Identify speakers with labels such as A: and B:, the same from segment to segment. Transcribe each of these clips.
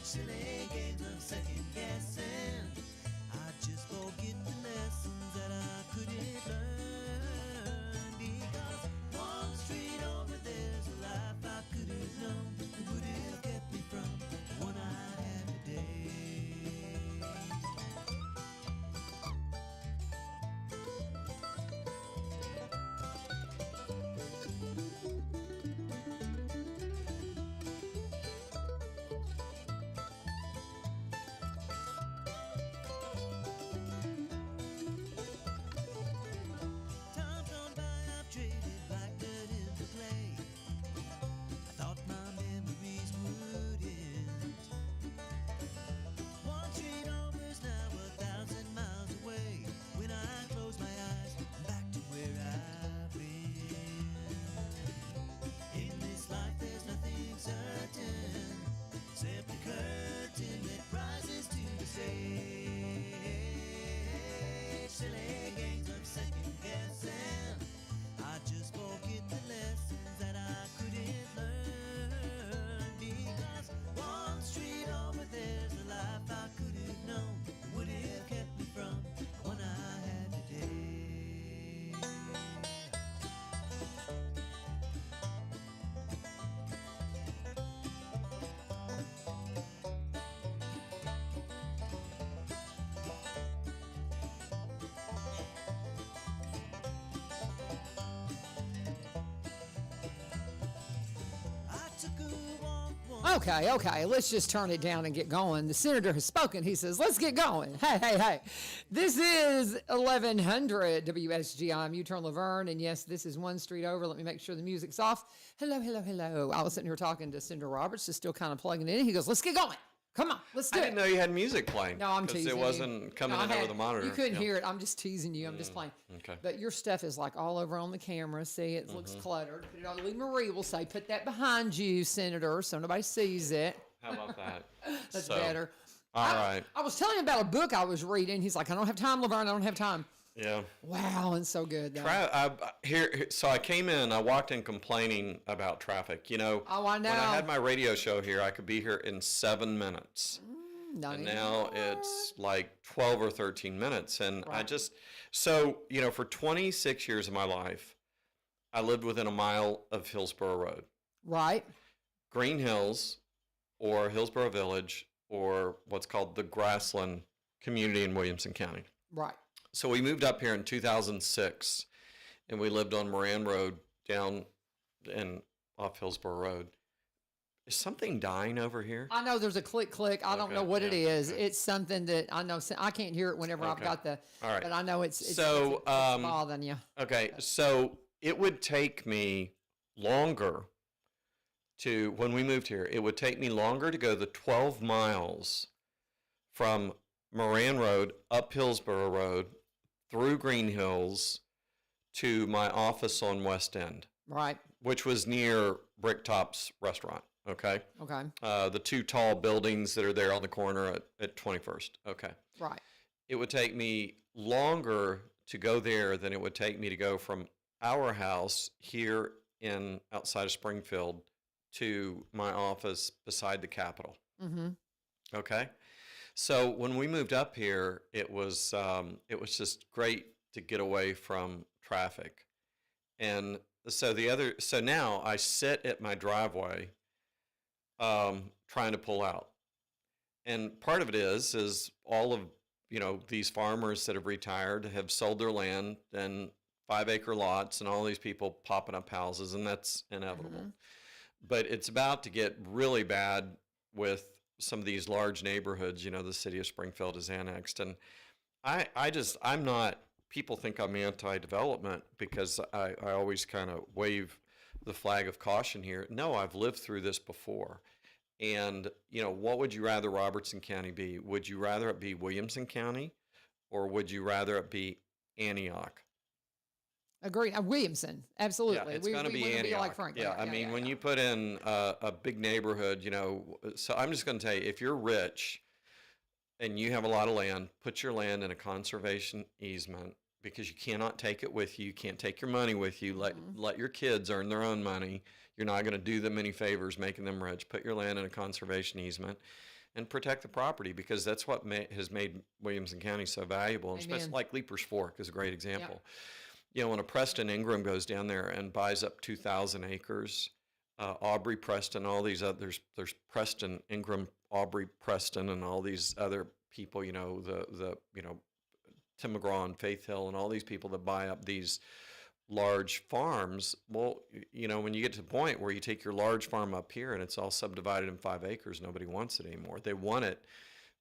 A: Silly games of second guessing. I just forget the lessons that I couldn't learn. Because one street over there's a life I could have known that would have kept me from the one I had today. Time's gone by, I've traded black dirt into clay. I thought my memories would end. One street over's now 1,000 miles away. When I close my eyes, I'm back to where I've been. In this life there's nothing certain, simply curtain that rises to the stage. Silly games of second guessing. I just forget the lessons that I couldn't learn. Because one street over there's a life I could have known that would have kept me from the one I had today. I took a walk once.
B: Okay, let's just turn it down and get going. The senator has spoken. He says, let's get going. Hey. This is 1100 WSG. I'm U-Turn LaVern, and yes, this is one street over. Let me make sure the music's off. Hello. I was sitting here talking to Senator Roberts, just still kind of plugging it in. He goes, let's get going. Come on, let's do
C: I
B: it.
C: didn't know you had music playing.
B: No, I'm teasing
C: it
B: you.
C: wasn't coming
B: No,
C: in over the monitor.
B: You couldn't
C: Yeah.
B: hear it. I'm just teasing you. I'm just playing.
C: Okay.
B: But your stuff is like all over on the camera. See, it looks cluttered. Put it on. Lee Marie will say, put that behind you, Senator, so nobody sees it.
C: How about that?
B: That's better.
C: All right.
B: I was telling him about a book I was reading. He's like, I don't have time, LaVern. I don't have time.
C: Yeah.
B: Wow, and so good. Though.
C: So I came in, I walked in complaining about traffic. You know,
B: Oh, I know.
C: when I had my radio show here, I could be here in 7 minutes.
B: Not
C: And
B: anymore.
C: now it's like 12 or 13 minutes. And
B: Right.
C: for 26 years of my life, I lived within a mile of Hillsborough Road.
B: Right.
C: Green Hills or Hillsborough Village or what's called the Grassland community in Williamson County.
B: Right.
C: So we moved up here in 2006 and we lived on Moran Road down and off Hillsborough Road. Is something dying over here?
B: I know there's a click. I don't
C: Okay,
B: know what it
C: yeah,
B: is.
C: okay.
B: It's something that I know. I can't hear it whenever I've
C: Okay.
B: got the.
C: All right.
B: But I know it's
C: So,
B: it's bothering you.
C: Okay, so it would take me longer when we moved here, it would take me longer to go the 12 miles from Moran Road, up Hillsborough Road, through Green Hills to my office on West End,
B: Right.
C: which was near Bricktop's restaurant, okay?
B: Okay.
C: The two tall buildings that are there on the corner at 21st, okay.
B: Right.
C: It would take me longer to go there than it would take me to go from our house here outside of Springfield to my office beside the Capitol.
B: Mm-hmm.
C: Okay. So when we moved up here, it was just great to get away from traffic. And so now I sit at my driveway, trying to pull out. And part of it is all of, these farmers that have retired have sold their land and 5-acre lots and all these people popping up houses, and that's inevitable.
B: Mm-hmm.
C: But it's about to get really bad with some of these large neighborhoods. The city of Springfield is annexed. And I'm not, people think I'm anti-development because I always kind of wave the flag of caution here. No, I've lived through this before. And, what would you rather Robertson County be? Would you rather it be Williamson County or would you rather it be Antioch?
B: Agreed. Williamson. Absolutely.
C: Yeah, it's going to be
B: wouldn't
C: Antioch.
B: like Franklin.
C: I mean, when you put in a big neighborhood, so I'm just going to tell you, if you're rich and you have a lot of land, put your land in a conservation easement because you cannot take it with you. You can't take your money with you. Let your kids earn their own money. You're not going to do them any favors making them rich. Put your land in a conservation easement and protect the property, because that's what has made Williamson County so valuable. And especially like Leaper's Fork is a great example. You know, when a Preston Ingram goes down there and buys up 2,000 acres, Aubrey Preston, all these others, there's Preston Ingram, Aubrey Preston, and all these other people, you know, Tim McGraw and Faith Hill and all these people that buy up these large farms. Well, you know, when you get to the point where you take your large farm up here and it's all subdivided in 5 acres, nobody wants it anymore. They want it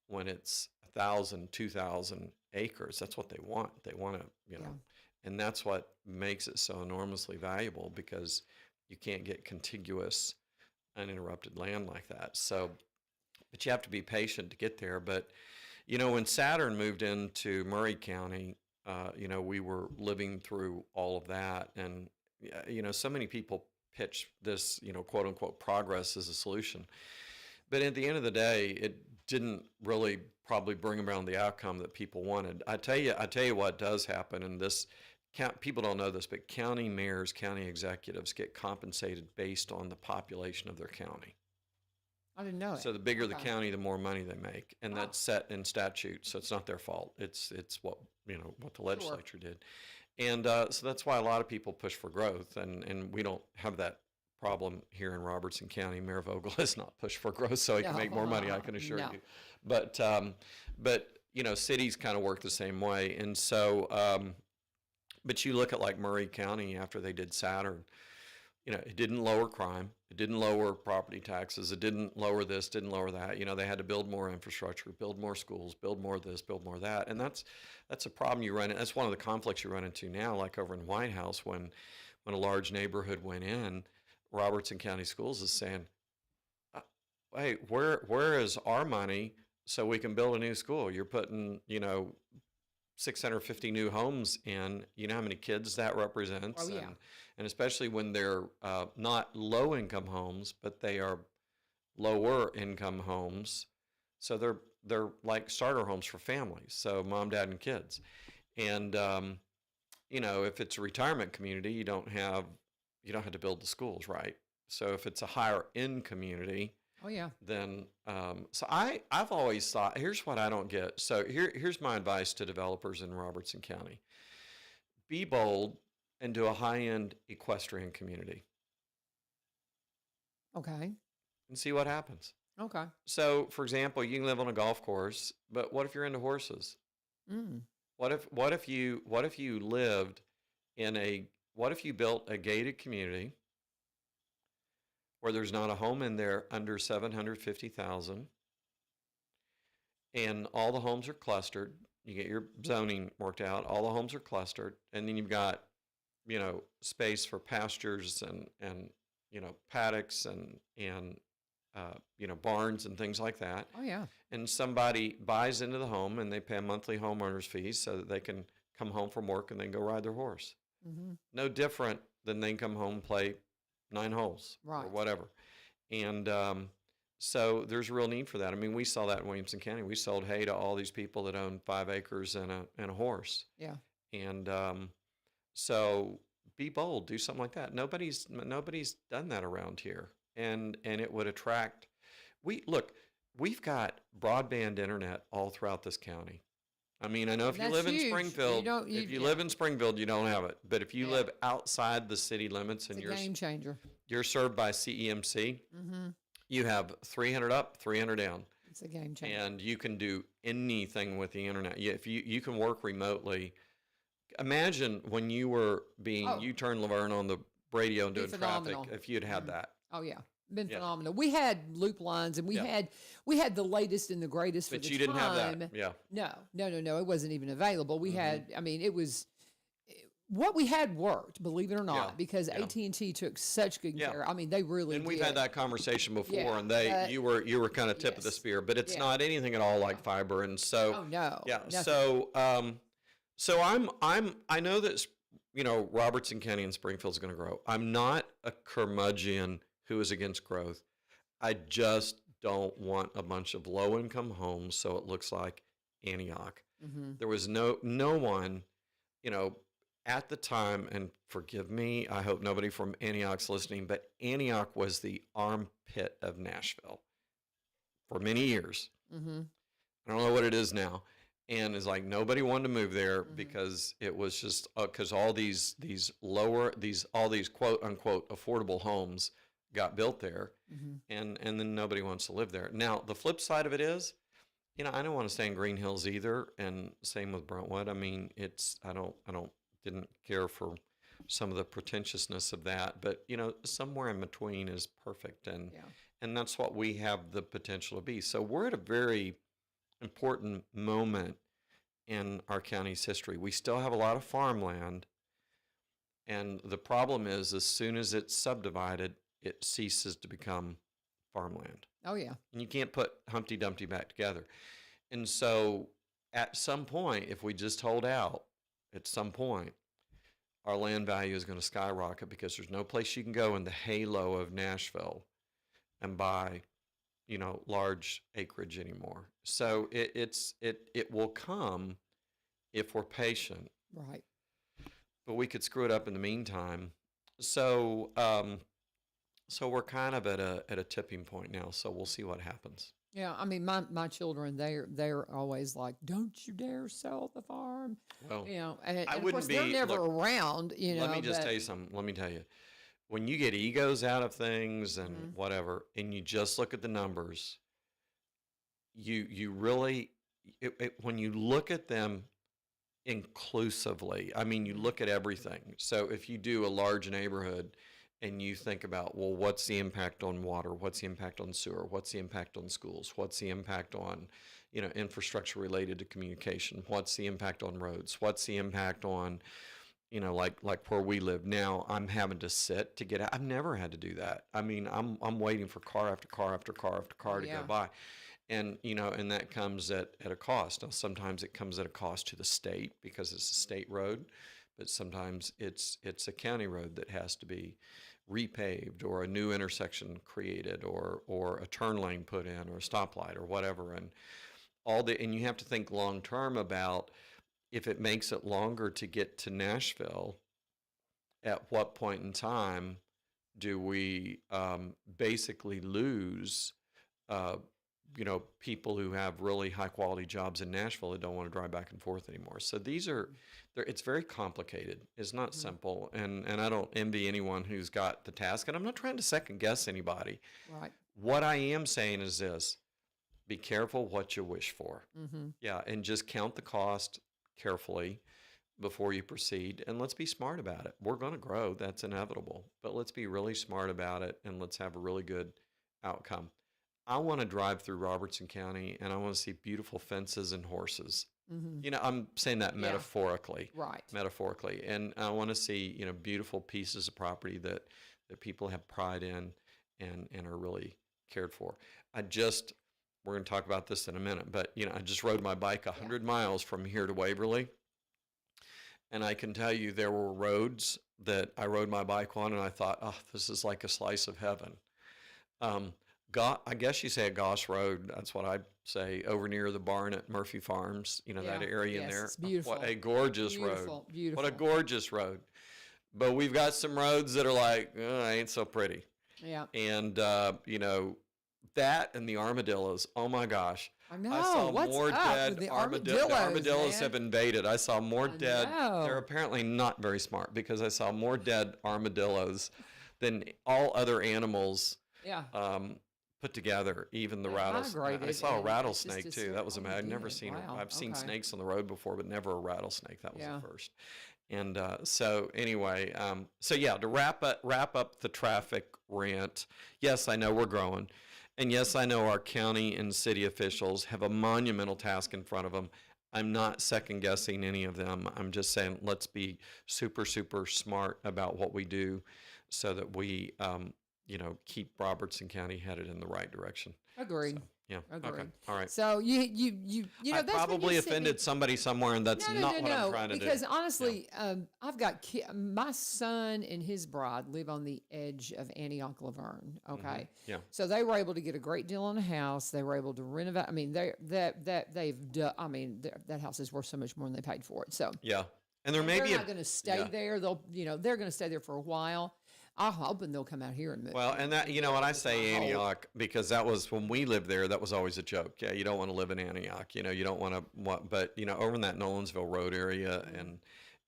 C: when it's 1,000, 2,000 acres. That's what they want. They want to, you know, and that's what makes it so enormously valuable, because you can't get contiguous, uninterrupted land like that. So, but you have to be patient to get there. But, you know, when Saturn moved into Murray County, you know, we were living through all of that. And, you know, so many people pitch this, you know, quote unquote progress as a solution. But at the end of the day, it didn't really probably bring around the outcome that people wanted. I tell you what does happen, and this, people don't know this, but county mayors, county executives get compensated based on the population of their county.
B: I didn't know it.
C: So the bigger the county, the more money they make, and that's set in statute. So it's not their fault. It's what, you know, what the legislature did, and so that's why a lot of people push for growth, and we don't have that problem here in Robertson County. Mayor Vogel has not pushed for growth, so he can make more money. I can assure you. But you know, cities kind of work the same way, and so. But you look at like Murray County after they did Saturn, you know, it didn't lower crime. It didn't lower property taxes. It didn't lower this, didn't lower that. You know, they had to build more infrastructure, build more schools, build more this, build more that. And that's a problem you run into. That's one of the conflicts you run into now, like over in White House when a large neighborhood went in, Robertson County Schools is saying, hey, where is our money so we can build a new school? You're putting, you know, 650 new homes in. You know how many kids that represents?
B: Oh, yeah.
C: And especially when they're not low-income homes, but they are lower-income homes. So they're like starter homes for families, so mom, dad, and kids. And you know, if it's a retirement community, you don't have to build the schools, right? So if it's a higher-end community, then so I've always thought, here's what I don't get. So here's my advice to developers in Robertson County: be bold and do a high-end equestrian community. Okay. And see what happens. Okay. So, for example, you can live on a golf course, but what if you're into horses? What if you built a gated community where there's not a home in there under 750,000, and all the homes are clustered? You get your zoning worked out. All the homes are clustered, and then you've got, you know, space for pastures and you know, paddocks and you know, barns and things like that. Oh yeah. And somebody buys into the home and they pay a monthly homeowner's fees so that they can come home from work and then go ride their horse. No different than they can come home and play 9 holes or whatever. And so there's a real need for that. I mean, we saw that in Williamson County. We sold hay to all these people that own 5 acres and a horse. Yeah. And so be bold, do something like that. Nobody's done that around here. And it would attract. We've got broadband internet all throughout this county. I mean, I know if you live in Springfield, live in Springfield, you don't have it. But if you live outside the city limits and you're a game changer, you're served by CEMC. You have 300 up, 300 down. It's a game changer. And you can do anything with the internet. If you can work remotely. Imagine when you were you turned LaVern on the radio and doing traffic, if you'd had that. Oh yeah, been phenomenal. We had loop lines, and we had the latest and the greatest for the time. But you didn't have that. Yeah. No. It wasn't even available. We had. I mean, it was what we had worked. Believe it or not, because AT&T took such good care. I mean, they really. And we've had that conversation before, and you were kind of tip of the spear, but it's not anything at all like fiber, and so. Oh no. Yeah. Nothing. So I know that, you know, Robertson County and Springfield is going to grow. I'm not a curmudgeon who is against growth. I just don't want a bunch of low-income homes so it looks like Antioch. There was no one you know, at the time, and forgive me, I hope nobody from Antioch's listening, but Antioch was the armpit of Nashville for many years.
B: Mm-hmm.
C: I don't know what it is now. And it's like nobody wanted to move there because it was just because all these all these quote unquote affordable homes got built there, and then nobody wants to live there. Now the flip side of it is, you know, I don't want to stay in Green Hills either, and same with Brentwood. I mean, didn't care for some of the pretentiousness of that, but you know, somewhere in between is perfect, and that's what we have the potential to be. So we're at a very important moment in our county's history. We still have a lot of farmland, and the problem is as soon as it's subdivided, it ceases to become farmland.
B: Oh, yeah.
C: And you can't put Humpty Dumpty back together. And so at some point, if we just hold out, at some point, our land value is going to skyrocket because there's no place you can go in the halo of Nashville and buy, you know, large acreage anymore. So it will come if we're patient.
B: Right.
C: But we could screw it up in the meantime. So so we're kind of at a tipping point now. So we'll see what happens.
B: Yeah, I mean, my children, they're always like, "Don't you dare sell the farm,"
C: Well,
B: you know. And
C: I
B: of
C: wouldn't
B: course, they're
C: be-
B: never
C: look,
B: around, you know.
C: Let me just tell you something. Let me tell you, when you get egos out of things and whatever, and you just look at the numbers, you really, when you look at them inclusively, I mean, you look at everything. So if you do a large neighborhood and you think about, well, what's the impact on water? What's the impact on sewer? What's the impact on schools? What's the impact on, you know, infrastructure related to communication? What's the impact on roads? What's the impact on, you know, like where we live now? I'm having to sit to get out. I've never had to do that. I mean, I'm waiting for car after car after car after car to go by. And, you know, and that comes at a cost. Now, sometimes it comes at a cost to the state because it's a state road, but sometimes it's a county road that has to be repaved or a new intersection created or a turn lane put in or a stoplight or whatever. And and you have to think long term about if it makes it longer to get to Nashville, at what point in time do we basically lose you know, people who have really high quality jobs in Nashville that don't want to drive back and forth anymore. So it's very complicated. It's not simple. And I don't envy anyone who's got the task. And I'm not trying to second guess anybody.
B: Right.
C: What I am saying is this: be careful what you wish for. Yeah. And just count the cost carefully before you proceed. And let's be smart about it. We're going to grow. That's inevitable. But let's be really smart about it and let's have a really good outcome. I want to drive through Robertson County and I want to see beautiful fences and horses. You know, I'm saying that metaphorically.
B: Right.
C: Metaphorically. And I want to see, you know, beautiful pieces of property that people have pride in and are really cared for. We're going to talk about this in a minute, but, you know, I just rode my bike 100 miles from here to Waverly. And I can tell you there were roads that I rode my bike on and I thought, oh, this is like a slice of heaven. I guess you say a Goss Road. That's what I say, over near the barn at Murphy Farms, you know, that area in there.
B: It's beautiful.
C: What a gorgeous road.
B: Beautiful.
C: What a gorgeous road. But we've got some roads that are like, oh, ain't so pretty.
B: Yeah.
C: And, you know, that and the armadillos, oh my gosh.
B: I know.
C: I saw
B: What's
C: more
B: up
C: dead
B: with the
C: armadillos. The armadillos
B: man?
C: have invaded. I saw more dead.
B: know.
C: They're apparently not very smart because I saw more dead armadillos than all other animals.
B: Yeah.
C: Put together, even the
B: They
C: rattlesnake. I
B: migrated
C: saw a
B: and
C: rattlesnake
B: just
C: too. That was amazing. I've never
B: did.
C: seen it.
B: Wow,
C: I've seen
B: okay.
C: snakes on the road before, but never a rattlesnake. That was
B: Yeah.
C: the first. And so anyway, so yeah, to wrap up the traffic rant. Yes, I know we're growing, and yes, I know our county and city officials have a monumental task in front of them. I'm not second guessing any of them. I'm just saying let's be super, super smart about what we do, so that we you know, keep Robertson County headed in the right direction.
B: Agreed.
C: So, yeah.
B: Agreed.
C: Okay. All right.
B: So you know,
C: I
B: that's when
C: probably
B: you sit
C: offended somebody somewhere, and that's not what I'm trying to do.
B: because honestly, I've got my son and his bride live on the edge of Antioch, LaVern. Okay.
C: Yeah.
B: So they were able to get a great deal on a house. They were able to renovate. I mean, that house is worth so much more than they paid for it. So
C: Yeah. And there may
B: they're
C: be
B: not going to stay there. They're going to stay there for a while. I'm hoping they'll come out here and move.
C: Well, and that, when I say
B: my hope.
C: Antioch, because that was when we lived there, that was always a joke. Yeah, you don't want to live in Antioch. You don't want to, but over in that Nolensville Road area,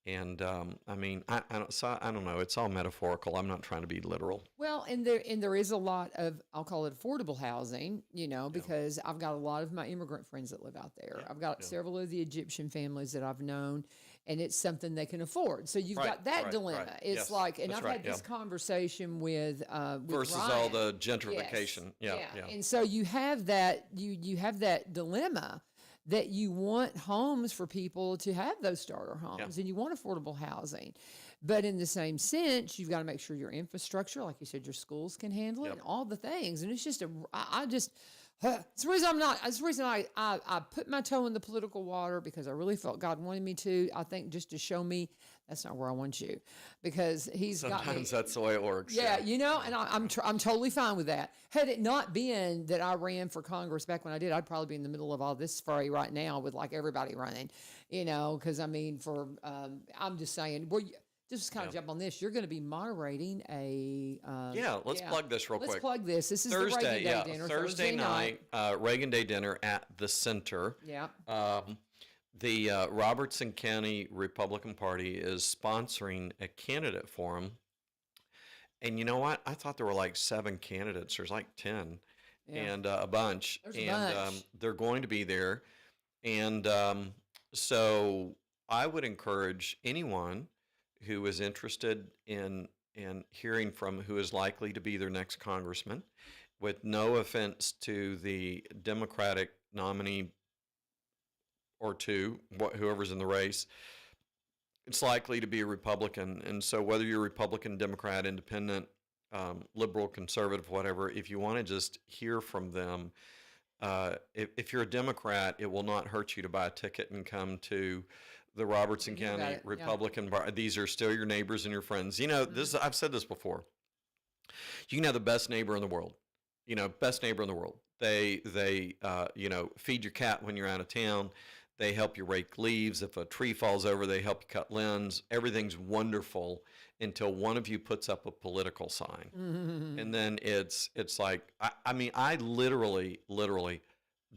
C: and I mean, I don't know. It's all metaphorical. I'm not trying to be literal.
B: Well, and there is a lot of, I'll call it affordable housing, because I've got a lot of my immigrant friends that live out there. I've got several of the Egyptian families that I've known, and it's something they can afford. So you've got that dilemma.
C: Right.
B: It's
C: Yes,
B: like, and
C: that's
B: I've
C: right,
B: had this conversation with
C: versus
B: Ryan.
C: all the gentrification.
B: Yes,
C: Yeah.
B: And so you have that, you have that dilemma that you want homes for people to have those starter homes and you want affordable housing. But in the same sense, you've got to make sure your infrastructure, like you said, your schools can handle it and all the things. And it's just it's the reason it's the reason I put my toe in the political water, because I really felt God wanted me to. I think just to show me that's not where I want you, because He's got me.
C: Sometimes that's the way it works.
B: Yeah, and I'm totally fine with that. Had it not been that I ran for Congress back when I did, I'd probably be in the middle of all this fray right now with like everybody running, because I mean, I'm just saying, just kind of jump on this. You're going to be moderating a.
C: Let's plug this real quick.
B: Let's plug this. This is
C: Thursday,
B: the Reagan Day dinner.
C: Thursday night, Reagan Day dinner at the Center.
B: Yeah.
C: The Robertson County Republican Party is sponsoring a candidate forum. And you know what? I thought there were like 7 candidates. There's like 10 and a bunch.
B: There's a bunch.
C: They're going to be there. And so I would encourage anyone who is interested in hearing from who is likely to be their next congressman, with no offense to the Democratic nominee or two, whoever's in the race, it's likely to be a Republican. And so whether you're Republican, Democrat, Independent, liberal, conservative, whatever, if you want to just hear from them, if you're a Democrat, it will not hurt you to buy a ticket and come to the Robertson County Republican Bar. These are still your neighbors and your friends. This I've said this before. You can have the best neighbor in the world. Best neighbor in the world. They feed your cat when you're out of town. They help you rake leaves. If a tree falls over, they help you cut limbs. Everything's wonderful until one of you puts up a political sign. Mm-hmm. And then it's like, I literally,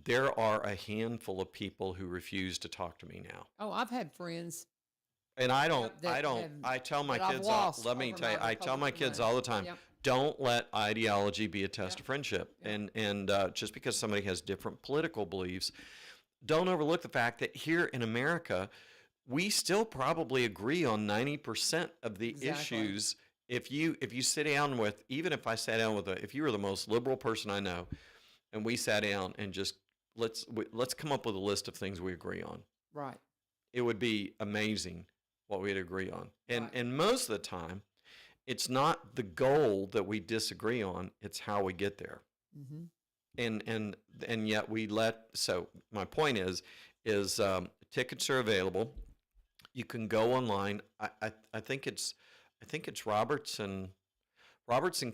C: there are a handful of people who refuse to talk to me now.
B: Oh, I've had friends.
C: And I tell my kids, let me tell you, I tell my kids all the time, don't let ideology be a test of friendship. And just because somebody has different political beliefs, don't overlook the fact that here in America, we still probably agree on 90% of the issues. If you sit down with, even if I sat down with if you were the most liberal person I know, and we sat down and just let's come up with a list of things we agree on.
B: Right.
C: It would be amazing what we'd agree on. And most of the time, it's not the goal that we disagree on, it's how we get there. Mm-hmm. And yet so my point is tickets are available. You can go online. I think it's Robertson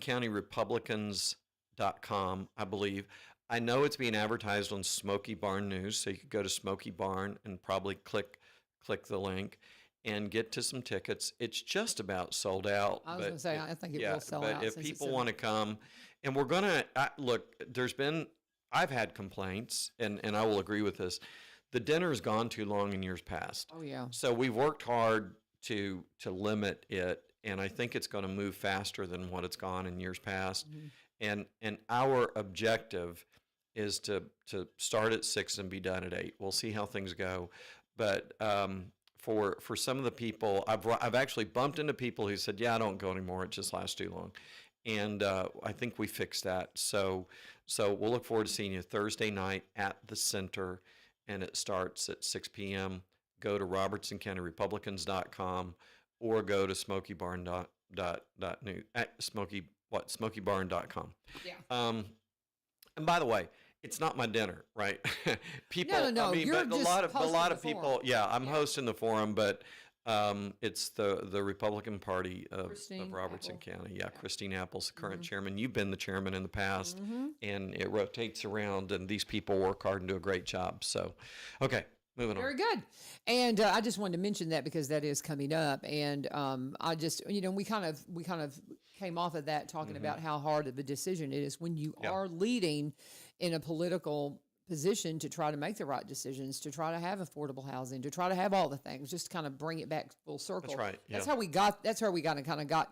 C: County Republicans.com, I believe. I know it's being advertised on Smoky Barn News, so you could go to Smoky Barn and probably click the link and get to some tickets. It's just about sold out.
B: I was going to say, I think it will sell out.
C: But if people want to come, and we're going to, look, I've had complaints, and I will agree with this. The dinner has gone too long in years past.
B: Oh, yeah.
C: So we've worked hard to limit it, and I think it's going to move faster than what it's gone in years past. Mm-hmm. And our objective is to start at 6 and be done at 8. We'll see how things go. But for some of the people, I've actually bumped into people who said, yeah, I don't go anymore. It just lasts too long. And I think we fixed that. So we'll look forward to seeing you Thursday night at the Center, and it starts at 6 p.m. Go to RobertsonCountyRepublicans.com or go to SmokyBarn.com. Yeah. And by the way, it's not my dinner, right? People,
B: no. You're
C: but
B: just
C: a lot of people.
B: Forum.
C: Yeah, I'm hosting the forum, but it's the Republican Party of Robertson County. Yeah, Christine Apple's the current chairman. You've been the chairman in the past, and it rotates around, and these people work hard and do a great job. So, okay. moving on.
B: Very good. And I just wanted to mention that because that is coming up. And I just, we kind of came off of that talking about how hard of a decision it is when you are leading in a political position to try to make the right decisions, to try to have affordable housing, to try to have all the things, just to kind of bring it back full circle.
C: That's right. Yeah.
B: That's how we got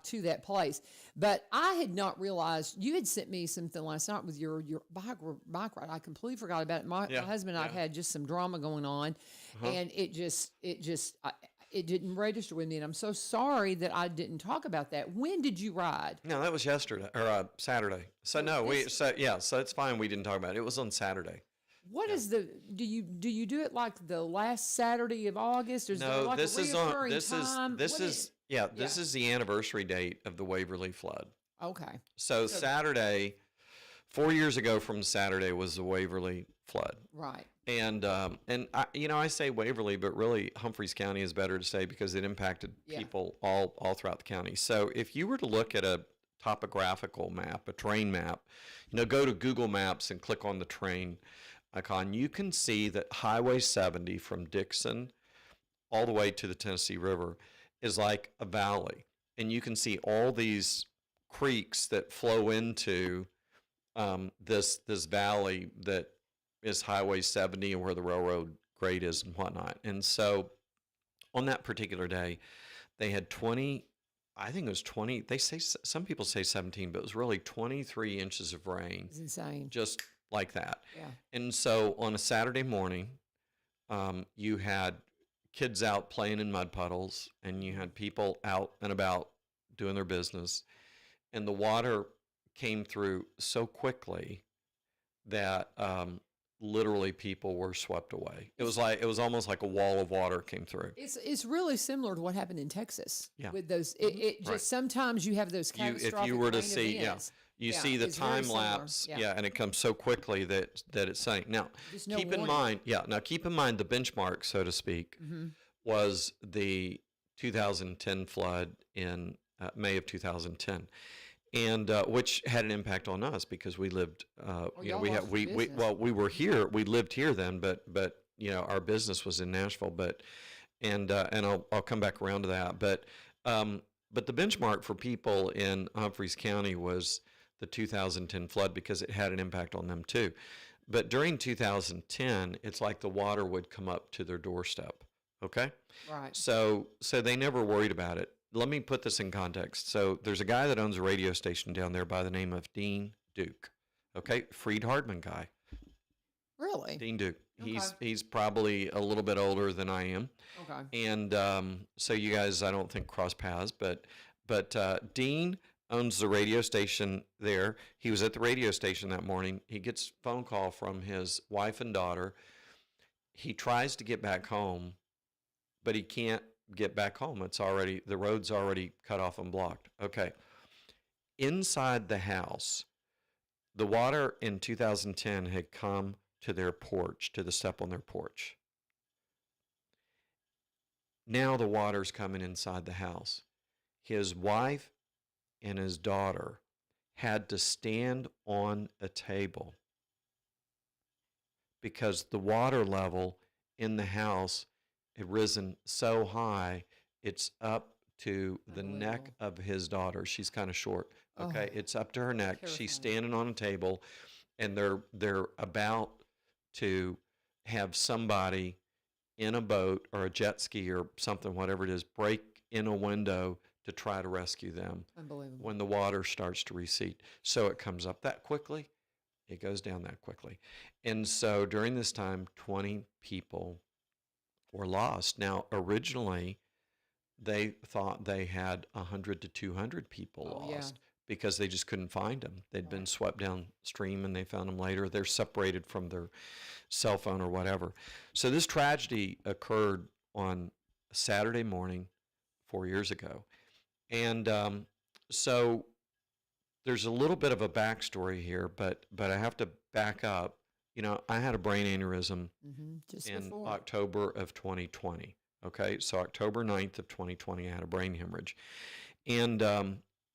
B: to that place. But I had not realized you had sent me something last night with your bike ride. I completely forgot about it. My husband and I had just some drama going on, and it didn't register with me, and I'm so sorry that I didn't talk about that. When did you ride?
C: No, that was yesterday or Saturday. So so it's fine. We didn't talk about it. It was on Saturday.
B: What is do you do it like the last Saturday of August? Or is there like
C: this
B: a
C: is
B: reoccurring time?
C: This is the anniversary date of the Waverly flood.
B: Okay.
C: So Saturday, 4 years ago from Saturday was the Waverly flood.
B: Right.
C: And I say Waverly, but really Humphreys County is better to say because it impacted people all throughout the county. So if you were to look at a topographical map, a terrain map, go to Google Maps and click on the terrain icon, you can see that Highway 70 from Dixon all the way to the Tennessee River is like a valley. And you can see all these creeks that flow into this valley that is Highway 70 and where the railroad grade is and whatnot. And so on that particular day, they had 20, I think it was 20, some people say 17, but it was really 23 inches of rain.
B: It's insane.
C: Just like that.
B: Yeah.
C: And so on a Saturday morning, you had kids out playing in mud puddles, and you had people out and about doing their business, and the water came through so quickly that literally people were swept away. It was almost like a wall of water came through.
B: It's really similar to what happened in Texas.
C: Yeah.
B: With those, just
C: Right.
B: sometimes you have those catastrophic
C: if you were to
B: rain
C: see,
B: events.
C: you see the
B: it's very
C: time
B: similar.
C: lapse, and it comes so quickly that it's sunny. Now,
B: Just no
C: keep in
B: warning.
C: mind, keep in mind the benchmark, so to speak, was the 2010 flood in May of 2010. And which had an impact on us because we lived,
B: y'all lost your business.
C: we were here, we lived here then, but our business was in Nashville, and I'll come back around to that, but the benchmark for people in Humphreys County was the 2010 flood because it had an impact on them too. But during 2010, it's like the water would come up to their doorstep. Okay.
B: Right.
C: So they never worried about it. Let me put this in context. So there's a guy that owns a radio station down there by the name of Dean Duke. Okay, Freed Hardman guy.
B: Really?
C: Dean Duke.
B: Okay.
C: He's probably a little bit older than I am.
B: Okay.
C: And so you guys, I don't think cross paths, but Dean owns the radio station there. He was at the radio station that morning. He gets a phone call from his wife and daughter. He tries to get back home, but he can't get back home. The road's already cut off and blocked. Okay. Inside the house, the water in 2010 had come to their porch, to the step on their porch. Now the water's coming inside the house. His wife and his daughter had to stand on a table because the water level in the house had risen so high, it's up to the neck of his daughter. She's kind of short. Okay, it's up to her neck.
B: Terrifying.
C: She's standing on a table, and they're about to have somebody in a boat or a jet ski or something, whatever it is, break in a window to try to rescue them.
B: Unbelievable.
C: When the water starts to recede. So it comes up that quickly, it goes down that quickly. And so during this time, 20 people were lost. Now, originally, they thought they had 100 to 200 people lost because they just couldn't find them. They'd been swept downstream and they found them later. They're separated from their cell phone or whatever. So this tragedy occurred on Saturday morning 4 years ago. And so there's a little bit of a backstory here, but I have to back up. I had a brain aneurysm in October of 2020. Okay, so October 9th of 2020, I had a brain hemorrhage. And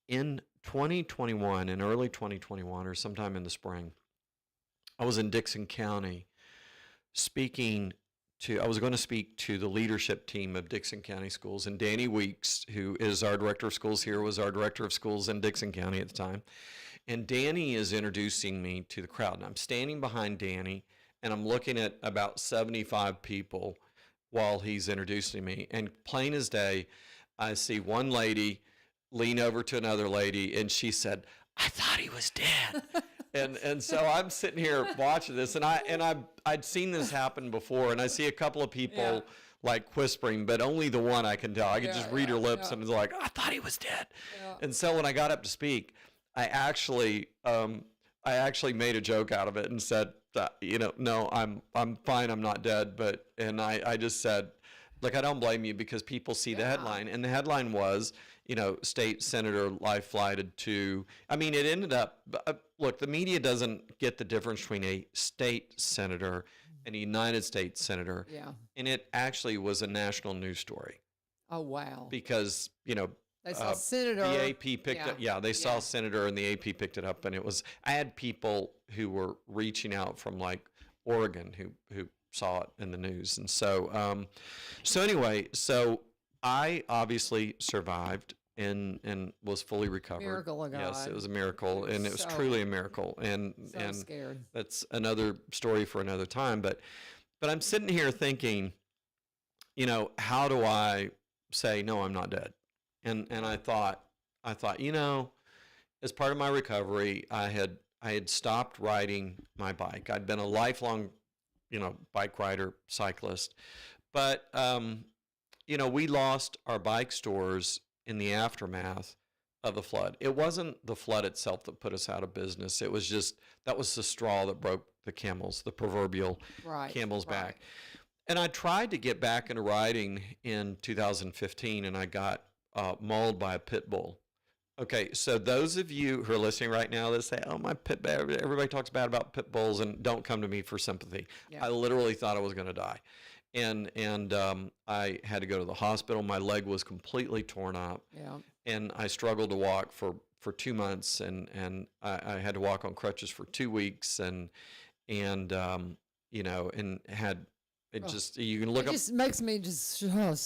C: in 2021, in early 2021, or sometime in the spring, I was in Dixon County speaking I was going to speak to the leadership team of Dixon County Schools, and Danny Weeks, who is our director of schools here, was our director of schools in Dixon County at the time. And Danny is introducing me to the crowd. And I'm standing behind Danny, and I'm looking at about 75 people while he's introducing me. And plain as day, I see one lady lean over to another lady, and she said, "I thought he was dead." And so I'm sitting here watching this, and I'd seen this happen before, and I see a couple of people like whispering, but only the one I can tell. I could just read her lips, and it's like, "I thought he was dead." And so when I got up to speak, I actually made a joke out of it and said, "No, I'm fine. I'm not dead." And I just said, "Look, I don't blame you, because people see the headline," and the headline was, state senator life flighted to. I mean, it ended up. Look, the media doesn't get the difference between a state senator and a United States senator.
B: Yeah.
C: And it actually was a national news story.
B: Oh, wow.
C: Because
B: They saw Senator.
C: the AP picked up. Yeah, they saw Senator, and the AP picked it up, and it was. I had people who were reaching out from like Oregon who saw it in the news, and so anyway, so I obviously survived and was fully recovered.
B: Miracle of God.
C: Yes, it was a miracle, and it was
B: So-
C: truly a miracle, and
B: Scared.
C: that's another story for another time. But I'm sitting here thinking, how do I say no? I'm not dead. And I thought, as part of my recovery, I had stopped riding my bike. I'd been a lifelong, bike rider, cyclist, but we lost our bike stores in the aftermath of the flood. It wasn't the flood itself that put us out of business. It was just that was the straw that broke the proverbial camel's back. And I tried to get back into riding in 2015, and I got mauled by a pit bull. Okay, so those of you who are listening right now that say, "Oh, my pit bull," everybody talks bad about pit bulls, and don't come to me for sympathy. Yeah. I literally thought I was going to die. And I had to go to the hospital. My leg was completely torn up. Yeah. And I struggled to walk for 2 months, and I had to walk on crutches for 2 weeks, and had. You can look up.
B: It just makes me just struggle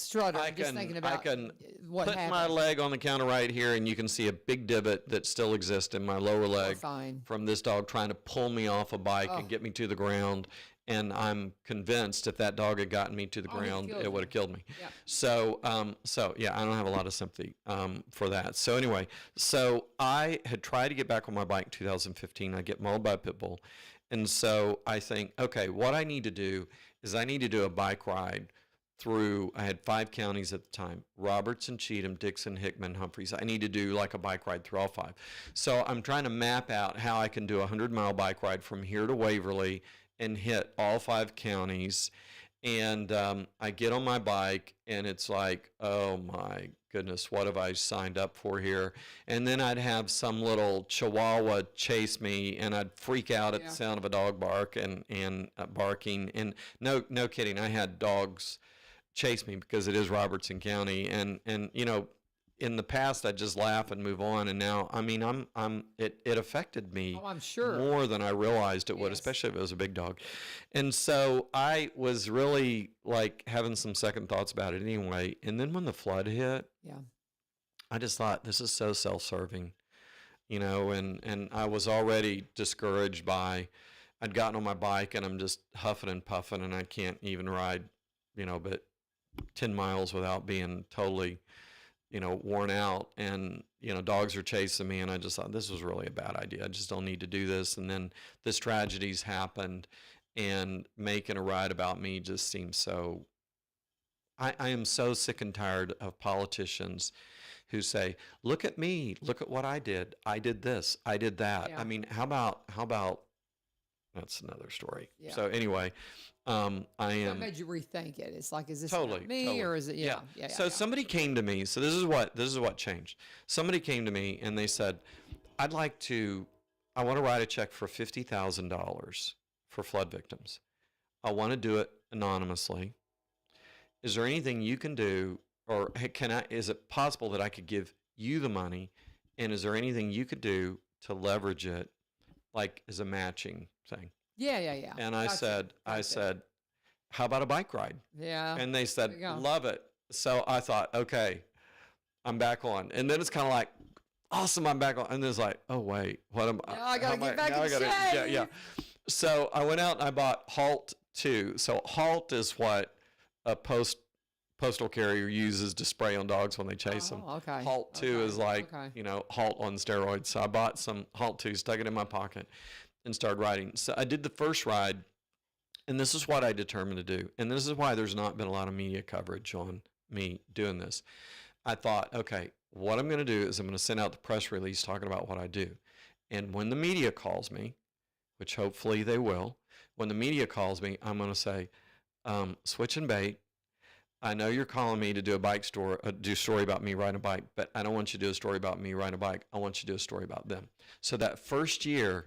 B: just thinking about
C: I can
B: what
C: put
B: happened.
C: my leg on the counter right here, and you can see a big divot that still exists in my lower leg from this dog trying to pull me off a bike and get me to the ground. And I'm convinced if that dog had gotten me to the ground, it would have killed me. Yeah. So I don't have a lot of sympathy for that. So anyway, I had tried to get back on my bike in 2015. I get mauled by a pit bull. And so I think, okay, what I need to do is I need to do a bike ride through, I had 5 counties at the time, Robertson, Cheatham, Dixon, Hickman, Humphreys. I need to do like a bike ride through all 5. So I'm trying to map out how I can do a 100-mile bike ride from here to Waverly and hit all 5 counties. And I get on my bike, and it's like, oh my goodness, what have I signed up for here? And then I'd have some little chihuahua chase me, and I'd freak out at the sound of a dog bark and barking. And no kidding, I had dogs chase me because it is Robertson County. And in the past, I'd just laugh and move on. And now, I mean, it affected me
B: I'm sure.
C: more than I realized it would, especially if it was a big dog. And so I was really like having some second thoughts about it anyway. And then when the flood hit, I just thought, this is so self-serving, and I was already discouraged by, I'd gotten on my bike and I'm just huffing and puffing, and I can't even ride, but 10 miles without being totally worn out, and, dogs are chasing me, and I just thought this was really a bad idea. I just don't need to do this. And then this tragedy's happened, and making a ride about me just seems so, I am so sick and tired of politicians who say, look at me, look at what I did this, I did that. I mean, how about, that's another story. So anyway, I am.
B: What made you rethink it? It's like, is this
C: totally
B: about me or is it? Yeah.
C: Somebody came to me. So this is what changed. Somebody came to me and they said, I want to write a check for $50,000 for flood victims. I want to do it anonymously. Is there anything you can do, or is it possible that I could give you the money? And is there anything you could do to leverage it, like as a matching thing?
B: Yeah.
C: And I said, how about a bike ride?
B: Yeah.
C: And they said,
B: There you go.
C: love it. So I thought, okay, I'm back on. And then it's kind of like, awesome, I'm back on. And then it's like, oh, wait, what am I?
B: Now I gotta
C: how am
B: get back
C: now
B: in
C: I gotta-
B: shape.
C: Yeah. So I went out and I bought Halt 2. So Halt is what a postal carrier uses to spray on dogs when they chase them.
B: Oh, okay.
C: Halt 2
B: Okay.
C: is like,
B: Okay.
C: Halt on steroids. So I bought some Halt 2, stuck it in my pocket, and started riding. So I did the first ride, and this is what I determined to do. And this is why there's not been a lot of media coverage on me doing this. I thought, okay, what I'm going to do is I'm going to send out the press release talking about what I do. And when the media calls me, which hopefully they will, when the media calls me, I'm going to say, switch and bait. I know you're calling me to do do a story about me riding a bike, but I don't want you to do a story about me riding a bike. I want you to do a story about them. So that first year,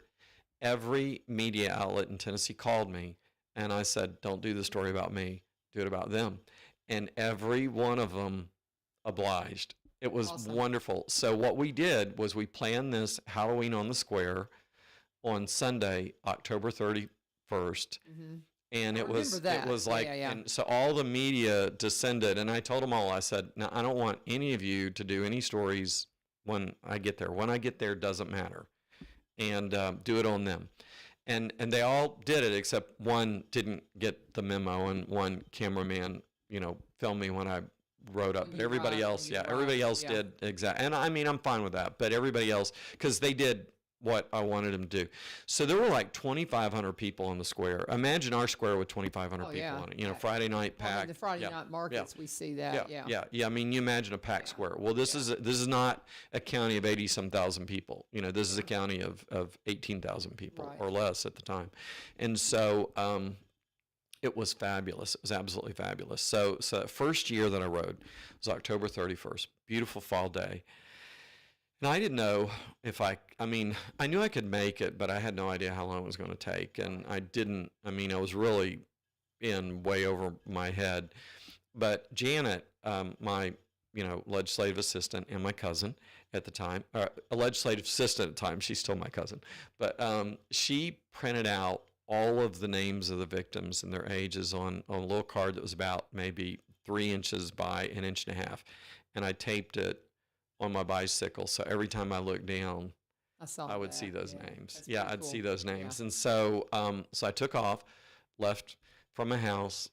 C: every media outlet in Tennessee called me, and I said, don't do the story about me, do it about them. And every one of them obliged. It was
B: Awesome.
C: wonderful. So what we did was we planned this Halloween on the Square on Sunday, October 31st.
B: Mhm.
C: And
B: I
C: it was
B: remember that.
C: it was
B: Yeah,
C: like,
B: yeah, yeah.
C: and so all the media descended, and I told them all, I said, now I don't want any of you to do any stories when I get there. When I get there, doesn't matter, and do it on them. And they all did it except one didn't get the memo, and one cameraman, filmed me when I rode up. But everybody else, everybody else did exactly. And I mean, I'm fine with that. But everybody else, because they did what I wanted them to do. So there were like 2,500 people on the square. Imagine our square with 2,500 people on it. Friday night
B: Well, in
C: packed.
B: the Friday night markets, we see that.
C: Yeah. I mean, you imagine a packed square. Well, this is not a county of 80-some thousand people. This is a county of 18,000 people or less at the time. And so it was fabulous. It was absolutely fabulous. So the first year that I rode was October 31st. Beautiful fall day. And I didn't know if I knew I could make it, but I had no idea how long it was going to take. And I was really in way over my head. But Janet, my, legislative assistant and my cousin at the time, a legislative assistant at the time, she's still my cousin, but she printed out all of the names of the victims and their ages on a little card that was about maybe 3 inches by 1.5 inches. And I taped it on my bicycle. So every time I looked down, I would see those names. Yeah, I'd see those names. And so, so I took off, left from my house,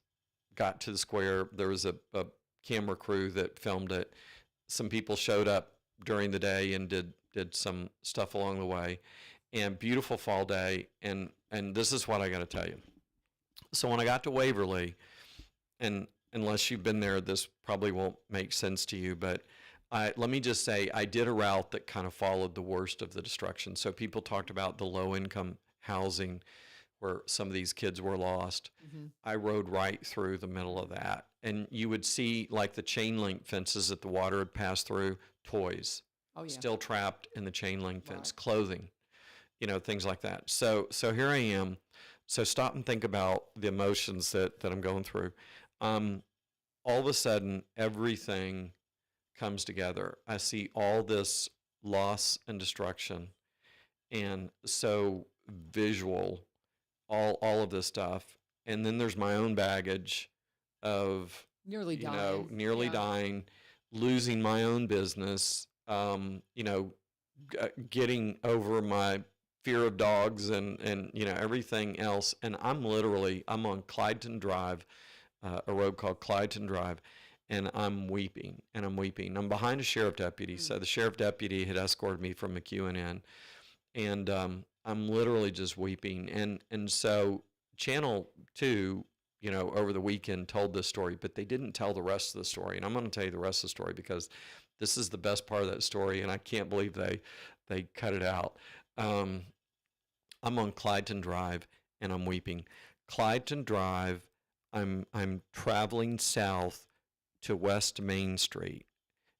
C: got to the square. There was a camera crew that filmed it. Some people showed up during the day and did some stuff along the way. And beautiful fall day. And this is what I got to tell you. So when I got to Waverly, and unless you've been there, this probably won't make sense to you, but let me just say, I did a route that kind of followed the worst of the destruction. So people talked about the low-income housing where some of these kids were lost.
B: Mm-hmm.
C: I rode right through the middle of that. And you would see like the chain link fences that the water had passed through, toys still trapped in the chain link fence, clothing, things like that. So here I am. So stop and think about the emotions that I'm going through. All of a sudden, everything comes together. I see all this loss and destruction, and so visual, all of this stuff. And then there's my own baggage of
B: nearly
C: dying, losing my own business, getting over my fear of dogs and everything else. And I'm on Clydeton Drive, a road called Clydeton Drive. And I'm weeping, I'm behind a sheriff deputy. So the sheriff deputy had escorted me from McEwen in, and I'm literally just weeping. And so Channel 2, over the weekend told this story, but they didn't tell the rest of the story. And I'm going to tell you the rest of the story because this is the best part of that story, and I can't believe they cut it out. I'm on Clydeton Drive, and I'm weeping. Clydeton Drive, I'm traveling south to West Main Street,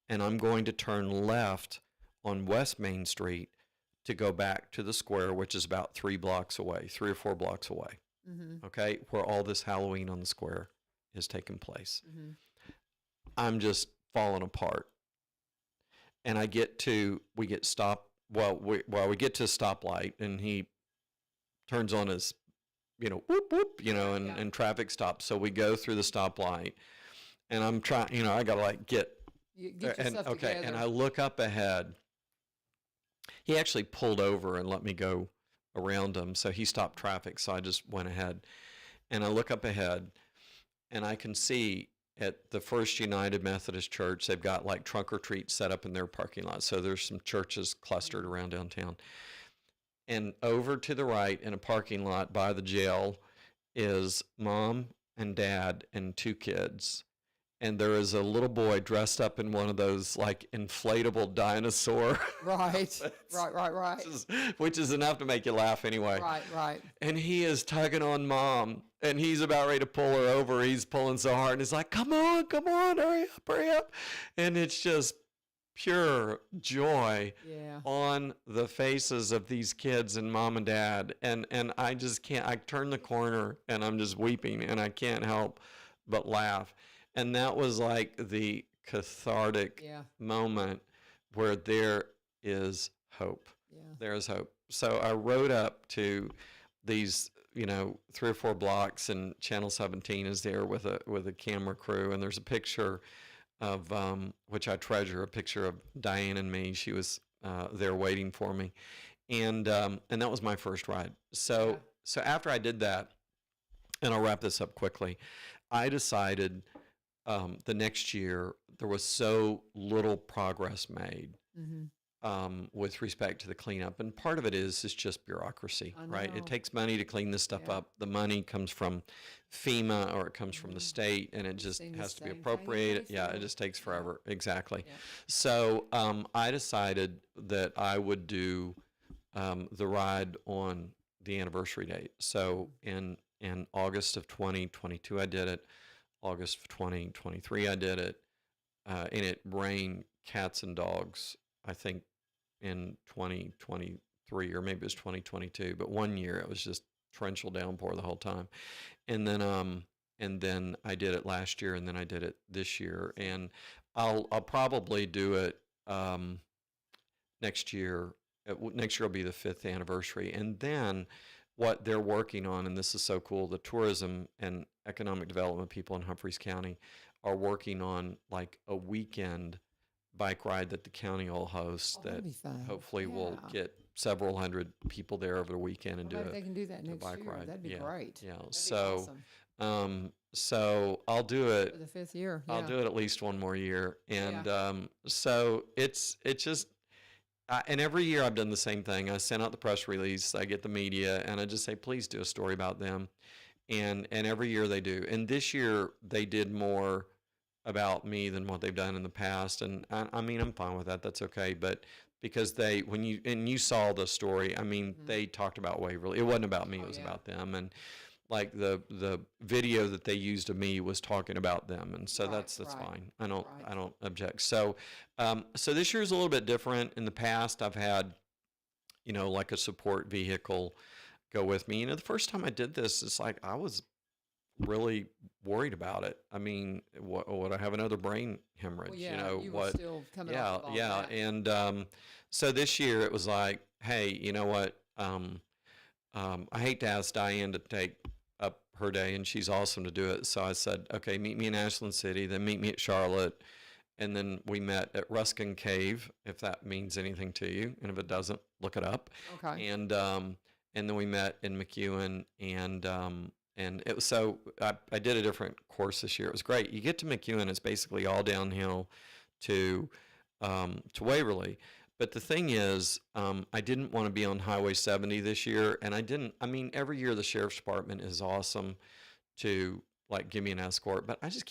C: and I'm going to turn left on West Main Street to go back to the square, which is about 3 or 4 blocks away, okay, where all this Halloween on the square is taking place. I'm just falling apart. And we get to a stoplight, and he turns on his, whoop, whoop, and traffic stops. So we go through the stoplight, and I'm trying, I got to like get
B: yourself
C: okay.
B: together.
C: And I look up ahead. He actually pulled over and let me go around him. So he stopped traffic. So I just went ahead, and I look up ahead, and I can see at the First United Methodist Church, they've got like trunk or treat set up in their parking lot. So there's some churches clustered around downtown. And over to the right in a parking lot by the jail is mom and dad and 2 kids. And there is a little boy dressed up in one of those like inflatable dinosaur.
B: Right, right.
C: Which is enough to make you laugh anyway.
B: Right.
C: And he is tugging on mom, and he's about ready to pull her over. He's pulling so hard, and he's like, come on, hurry up. And it's just pure joy on the faces of these kids and mom and dad. And I just can't, I turn the corner, and I'm just weeping, and I can't help but laugh. And that was like the cathartic moment where there is hope. Yeah. There is hope. So I rode up to these, 3 or 4 blocks, and Channel 17 is there with a camera crew, and there's a picture of which I treasure, a picture of Diane and me. She was there waiting for me, and that was my first ride. So after I did that, and I'll wrap this up quickly, I decided. The next year, there was so little progress made with respect to the cleanup. And part of it is just bureaucracy, right? It takes money to clean this stuff up. The money comes from FEMA or it comes from the state, and it just has to be appropriated. Yeah, it just takes forever. Exactly. Yeah. So I decided that I would do the ride on the anniversary date. So in August of 2022, I did it. August of 2023, I did it, and it rained cats and dogs, I think, in 2023, or maybe it was 2022, but one year it was just torrential downpour the whole time. And then I did it last year, and then I did it this year, and I'll probably do it next year. Next year will be the 5th anniversary, and then what they're working on, and this is so cool, the tourism and economic development people in Humphreys County are working on like a weekend bike ride that the county will host that hopefully will get several hundred people there over the weekend and do it.
B: They can do that next year. Ride. That'd be great.
C: Yeah.
B: That'd be awesome.
C: So I'll do it
B: for the 5th year.
C: I'll do it at least one more year. And so it's just, and every year I've done the same thing. I send out the press release, I get the media, and I just say, please do a story about them. And every year they do. And this year they did more about me than what they've done in the past. And I mean, I'm fine with that. That's okay. But because when you saw the story, I mean, they talked about Waverly. It wasn't about me. It was about them. And like the video that they used of me was talking about them. And so that's fine. I don't object. So, so this year is a little bit different. In the past, I've had, like a support vehicle go with me. The first time I did this, it's like I was really worried about it. I mean, would I have another brain hemorrhage?
B: Well, you were still coming off of all that.
C: And so this year it was like, hey, you know what? I hate to ask Diane to take up her day, and she's awesome to do it. So I said, okay, meet me in Ashland City, then meet me at Charlotte. And then we met at Ruskin Cave, if that means anything to you. And if it doesn't, look it up.
B: Okay.
C: And then we met in McEwen, and it was, so I did a different course this year. It was great. You get to McEwen, it's basically all downhill to Waverly. But the thing is, I didn't want to be on Highway 70 this year, and I mean, every year the Sheriff's Department is awesome to like give me an escort, but I just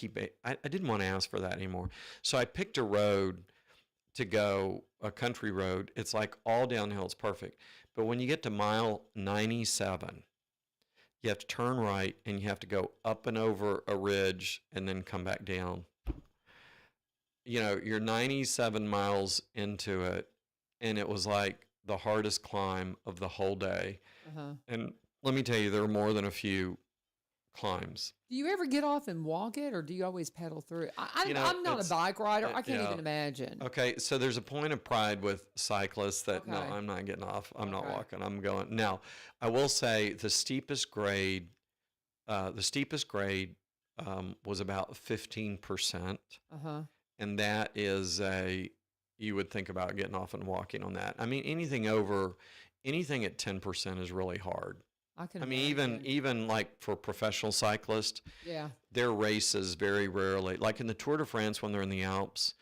C: I didn't want to ask for that anymore. So I picked a road to go, a country road. It's like all downhill, it's perfect. But when you get to mile 97, you have to turn right, and you have to go up and over a ridge and then come back down. You're 97 miles into it, and it was like the hardest climb of the whole day. And let me tell you, there were more than a few climbs.
B: Do you ever get off and walk it, or do you always pedal through it?
C: You know,
B: I'm not a
C: it's-
B: bike rider. I can't
C: yeah.
B: even imagine.
C: Okay, so there's a point of pride with cyclists that no,
B: Okay.
C: I'm not getting off. I'm not
B: Okay.
C: walking. I'm going. Now, I will say the steepest grade was about 15%,
B: Uh-huh.
C: and that is you would think about getting off and walking on that. I mean, anything at 10% is really hard.
B: I can
C: I mean,
B: imagine.
C: even like for professional cyclists,
B: Yeah.
C: their races very rarely, like in the Tour de France when they're in the Alps,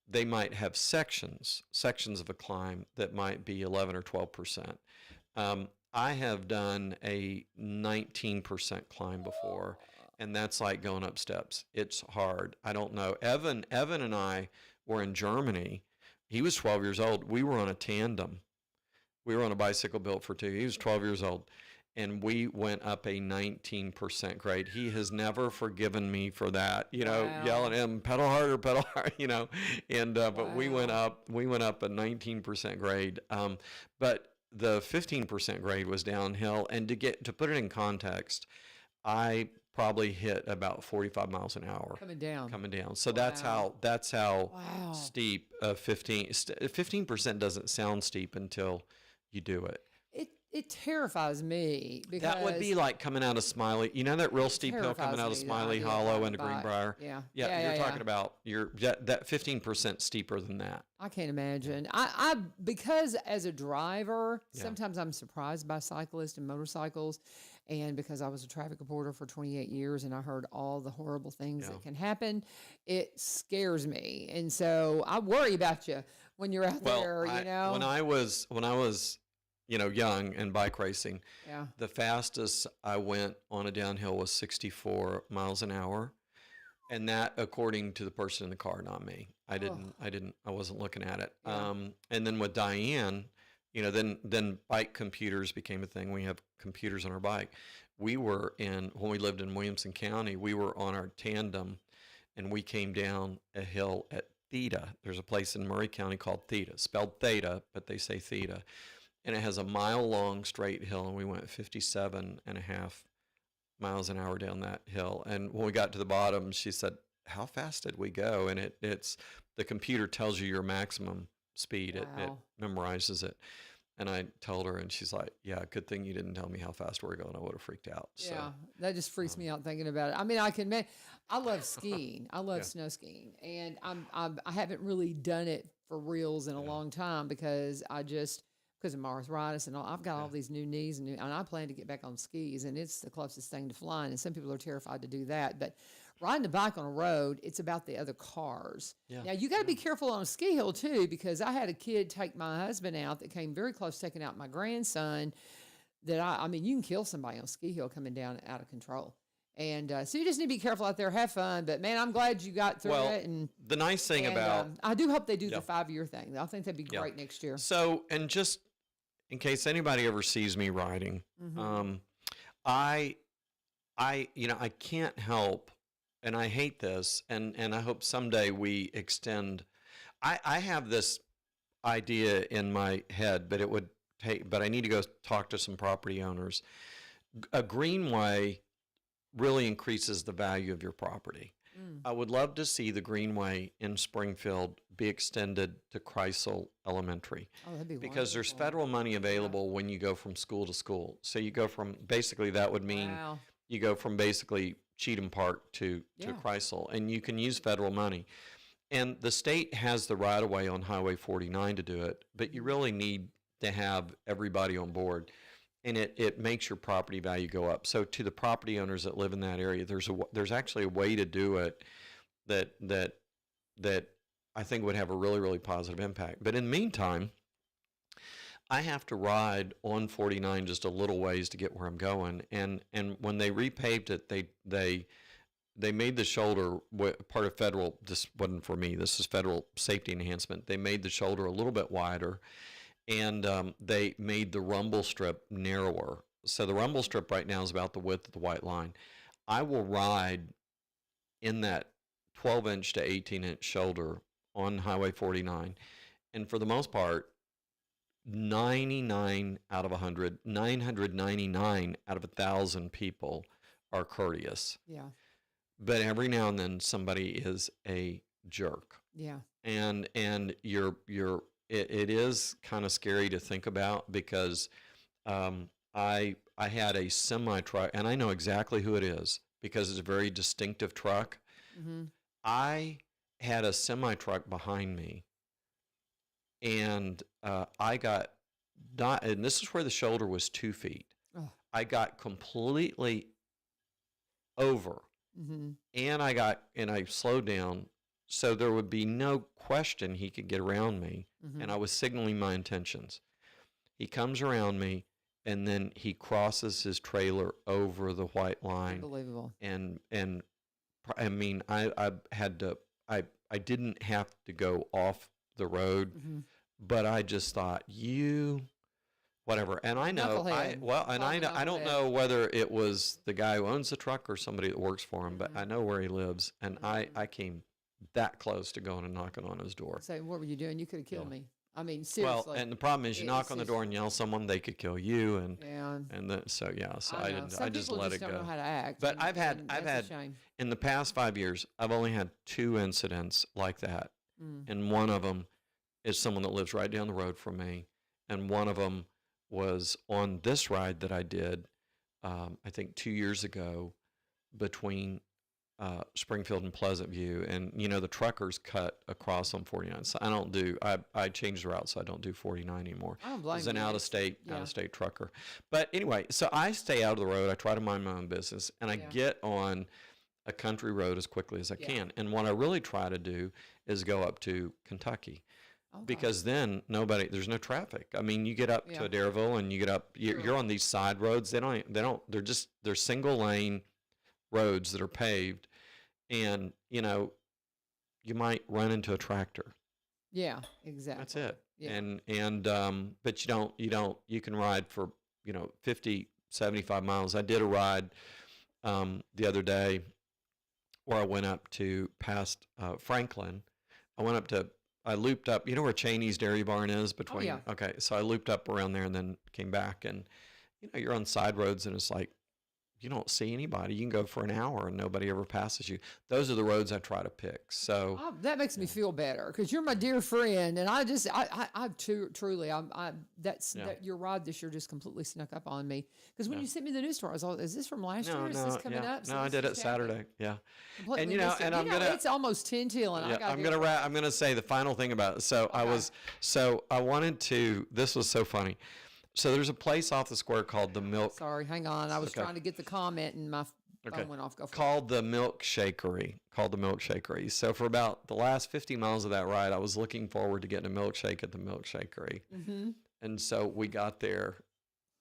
C: they might have sections of a climb that might be 11 or 12%. I have done a 19% climb before, and that's like going up steps. It's hard. I don't know. Evan and I were in Germany. He was 12 years old. We were on a tandem. We were on a bicycle built for two. He was 12 years old. And we went up a 19% grade. He has never forgiven me for that,
B: Wow.
C: yelling at him, pedal harder, and, but we went
B: Wow.
C: up a 19% grade. But the 15% grade was downhill. And to put it in context, I probably hit about 45 miles an hour
B: Coming down.
C: So
B: Wow.
C: that's how
B: Wow.
C: steep 15% doesn't sound steep until you do it.
B: It terrifies me because
C: That would be like coming out of Smiley. You know that real steep hill coming
B: terrifies
C: out of
B: me, the
C: Smiley
B: idea of
C: Hollow
B: riding
C: into
B: a bike.
C: Greenbrier?
B: Yeah.
C: Yeah, you're
B: Yeah.
C: talking about that 15% steeper than that.
B: I can't imagine. I because as a driver,
C: Yeah.
B: sometimes I'm surprised by cyclists and motorcycles, and because I was a traffic reporter for 28 years and I heard all the horrible things
C: Yeah.
B: that can happen, it scares me, and so I worry about you when you're out there. You know,
C: when I was young and bike racing,
B: yeah.
C: the fastest I went on a downhill was 64 miles an hour. And that, according to the person in the car, not me. I wasn't looking at it.
B: Yeah.
C: And then with Diane, then bike computers became a thing. We have computers on our bike. When we lived in Williamson County, we were on our tandem and we came down a hill at Theta. There's a place in Murray County called Theta, spelled Theta, but they say Theta. And it has a mile-long straight hill, and we went 57.5 miles an hour down that hill. And when we got to the bottom, she said, "How fast did we go?" And it's the computer tells you your maximum speed. It
B: Wow.
C: memorizes it. And I told her, and she's like, "Yeah, good thing you didn't tell me how fast we were going. I would have freaked out."
B: Yeah,
C: So,
B: that just freaks me out thinking about it. I mean, I love skiing. I love
C: Yeah.
B: snow skiing, and I haven't really done it for reals in a long time because of my arthritis and all. I've got all these new knees and I plan to get back on skis, and it's the closest thing to flying. And some people are terrified to do that, but riding a bike on a road, it's about the other cars.
C: Yeah.
B: Now you got to be careful on a ski hill too, because I had a kid take my husband out that came very close to taking out my grandson. I mean, you can kill somebody on a ski hill coming down out of control. And so you just need to be careful out there, have fun. But man, I'm glad you got through
C: well,
B: it. And
C: the nice thing about
B: I do hope they do
C: Yeah.
B: the 5-year thing. I think that'd be
C: Yeah.
B: great next year.
C: So, and just in case anybody ever sees me riding,
B: Mhm.
C: I can't help, and I hate this, and I hope someday we extend. I have this idea in my head, but I need to go talk to some property owners. A greenway really increases the value of your property.
B: Mm.
C: I would love to see the greenway in Springfield be extended to Kreisel Elementary.
B: Oh, that'd be
C: Because there's
B: wonderful.
C: federal money available when you go from school to school. So you go from basically that would mean
B: Wow.
C: you go from basically Cheatham Park to
B: Yeah.
C: Kreisel, and you can use federal money. And the state has the right of way on Highway 49 to do it, but you really need to have everybody on board. And it makes your property value go up. So to the property owners that live in that area, there's actually a way to do it that I think would have a really, really positive impact. But in the meantime, I have to ride on 49 just a little ways to get where I'm going. And when they repaved it, they made the shoulder part of federal. This wasn't for me. This is federal safety enhancement. They made the shoulder a little bit wider, and they made the rumble strip narrower. So the rumble strip right now is about the width of the white line. I will ride in that 12-inch to 18-inch shoulder on Highway 49, and for the most part, 99 out of 100, 999 out of 1,000 people are courteous,
B: Yeah.
C: but every now and then somebody is a jerk.
B: Yeah.
C: And it is kind of scary to think about because I had a semi truck, and I know exactly who it is because it's a very distinctive truck.
B: Mm-hmm.
C: I had a semi truck behind me, and I got not, and this is where the shoulder was 2 feet.
B: Oh.
C: I got completely over,
B: Mm-hmm.
C: and I slowed down, so there would be no question he could get around me,
B: Mm-hmm.
C: and I was signaling my intentions. He comes around me, and then he crosses his trailer over the white line,
B: Unbelievable.
C: and I mean, I had to, I didn't have to go off the road,
B: Mm-hmm.
C: but I just thought, whatever. And I know,
B: Knucklehead.
C: I don't
B: Knucklehead.
C: know whether it was the guy who owns the truck or somebody that works for him, but
B: Mhm.
C: I know where he lives, and
B: Mhm.
C: I came that close to going and knocking on his door.
B: Say, what were you doing? You could have killed
C: Yeah.
B: me. I mean,
C: Well,
B: seriously.
C: and the problem is, you
B: It's
C: knock on the
B: just-
C: door and yell someone, they could kill you,
B: yeah.
C: and then so yeah, so
B: I
C: I
B: know.
C: didn't,
B: Some
C: I just
B: people
C: let
B: just
C: it
B: don't know
C: go.
B: how to act.
C: But
B: and-
C: I've had
B: and that's a shame.
C: in the past 5 years, I've only had 2 incidents like that,
B: Mm.
C: and one of them is someone that lives right down the road from me, and one of them was on this ride that I did, I think 2 years ago, between Springfield and Pleasant View, and the truckers cut across on 49. So I changed the route, so I don't do 49 anymore.
B: I don't blame
C: As an
B: you.
C: out of state
B: Yeah.
C: trucker. But anyway, so I stay out of the road. I try to mind my own business, and I
B: Yeah.
C: get on a country road as quickly as I
B: Yeah.
C: can. And what I really try to do is go up to Kentucky,
B: Okay.
C: because then there's no traffic. I mean, you get up
B: Yeah.
C: to Adairsville and you get up,
B: Sure.
C: you're on these side roads. They're single lane roads that are paved, and you might run into a tractor.
B: Yeah, exactly.
C: That's it.
B: Yeah.
C: But you can ride for 50, 75 miles. I did a ride the other day where I went up to past Franklin. I looped up, where Cheney's Dairy Barn is between.
B: yeah.
C: Okay, so I looped up around there and then came back, and you're on side roads and it's like you don't see anybody. You can go for an hour and nobody ever passes you. Those are the roads I try to pick. So
B: That makes me feel better because you're my dear friend, and truly, that your ride this year just completely snuck up on me. Because when you sent me the news story, I was like, "Is this from last year? Is this coming up?" So
C: No, I
B: this
C: did it
B: just happened.
C: Saturday. Yeah.
B: Completely
C: And
B: missed it.
C: and I'm gonna.
B: It's almost 10 till, and I got.
C: I'm gonna say the final thing about it. So I wanted to. This was so funny. So there's a place off the square called the Milk.
B: Sorry, hang on. I was
C: Okay.
B: trying to get the comment, and my
C: Okay.
B: phone went off. Go for it.
C: Called the Milkshakery. So for about the last 50 miles of that ride, I was looking forward to getting a milkshake at the Milkshakery.
B: Mm-hmm.
C: And so we got there,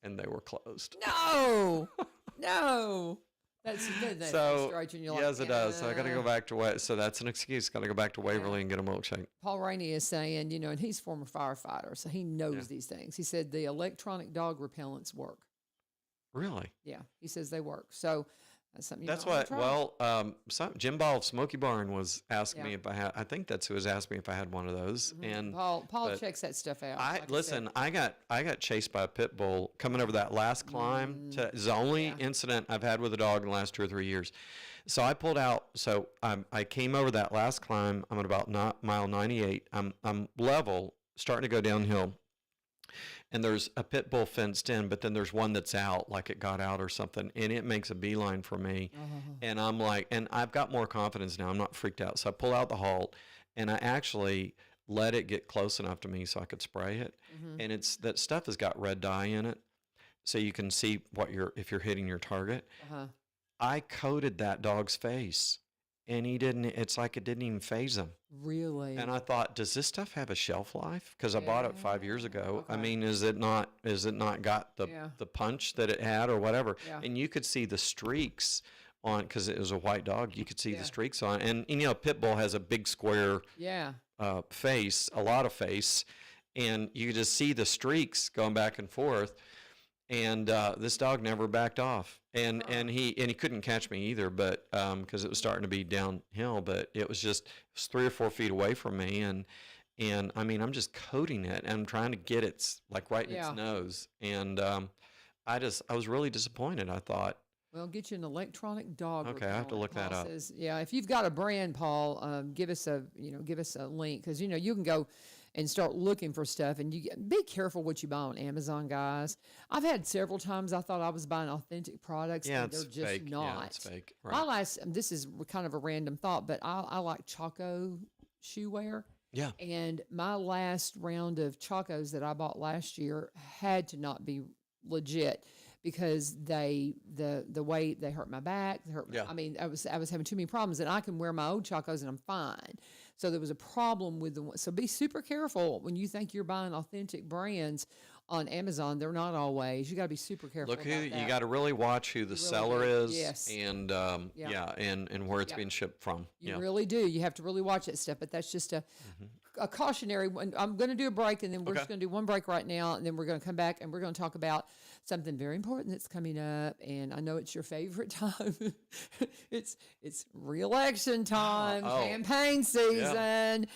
C: and they were closed.
B: No, no. That's
C: So
B: frustrating. You're
C: yes,
B: like,
C: it does. So I got to go back to so that's an excuse. Got to go back to Waverly and get a milkshake.
B: Paul Rainey is saying, and he's a former firefighter, so he knows
C: Yeah.
B: these things. He said the electronic dog repellents work.
C: Really?
B: Yeah, he says they work. So that's something.
C: That's
B: might wanna
C: what.
B: try.
C: Well, Jim Ball of Smoky Barn was asking
B: Yeah.
C: me if I had. I think that's who was asking me if I had one of those.
B: Mhm.
C: And
B: Paul
C: but
B: checks that stuff out.
C: I
B: like said.
C: listen. I got chased by a pit bull coming over that last climb. It's the only
B: Yeah.
C: incident I've had with a dog in the last 2 or 3 years. So I pulled out. So I came over that last climb. I'm at about mile 98. I'm level, starting to go downhill. And there's a pit bull fenced in, but then there's one that's out, like it got out or something, and it makes a beeline for me.
B: Oh.
C: And I'm like, and I've got more confidence now. I'm not freaked out. So I pull out the halt, and I actually let it get close enough to me so I could spray it.
B: Mhm.
C: And that stuff has got red dye in it, so you can see if you're hitting your target.
B: Uh-huh.
C: I coated that dog's face, and he didn't. It's like it didn't even phase him.
B: Really?
C: And I thought, does this stuff have a shelf life? Because I bought it 5 years ago. I
B: Okay.
C: mean, is it not got
B: Yeah.
C: the punch that it had or whatever?
B: Yeah.
C: And you could see the streaks on, because it was a white dog. You could see
B: Yeah.
C: the streaks on, and pit bull has a big square
B: Yeah.
C: face, a lot of face, and you could just see the streaks going back and forth. And this dog never backed off, and he couldn't catch me either, but because it was starting to be downhill. But it was 3 or 4 feet away from me, and I mean, I'm just coating it, and I'm trying to get it like right in
B: Yeah.
C: its nose, and I was really disappointed. I thought,
B: Well, get you an electronic dog.
C: Okay, I have to
B: repellent.
C: look that
B: Paul
C: up.
B: says, yeah, if you've got a brand, Paul, give us a link because you can go and start looking for stuff, and be careful what you buy on Amazon, guys. I've had several times I thought I was buying authentic products,
C: Yeah,
B: and
C: it's
B: they're just
C: fake.
B: not.
C: Yeah, it's fake.
B: My
C: Right.
B: last, this is kind of a random thought, but I like Choco shoe wear.
C: Yeah.
B: And my last round of Chacos that I bought last year had to not be legit because the way they hurt my back, they hurt.
C: Yeah.
B: I mean, I was having too many problems, and I can wear my old Chacos and I'm fine. So there was a problem with the one. So be super careful when you think you're buying authentic brands on Amazon. They're not always. You got to be super careful.
C: Look who
B: about
C: you
B: that.
C: got to really watch who the seller
B: do.
C: is,
B: Yes.
C: and
B: Yeah.
C: and where it's
B: Yeah.
C: being shipped from.
B: You
C: Yeah.
B: really do. You have to really watch that stuff. But that's just a cautionary one. I'm going to do a break, and then we're just going to do one break right now, and then we're going to come back, and we're going to talk about something very important that's coming up. And I know it's your favorite time. it's re-election time,
C: Oh.
B: campaign season.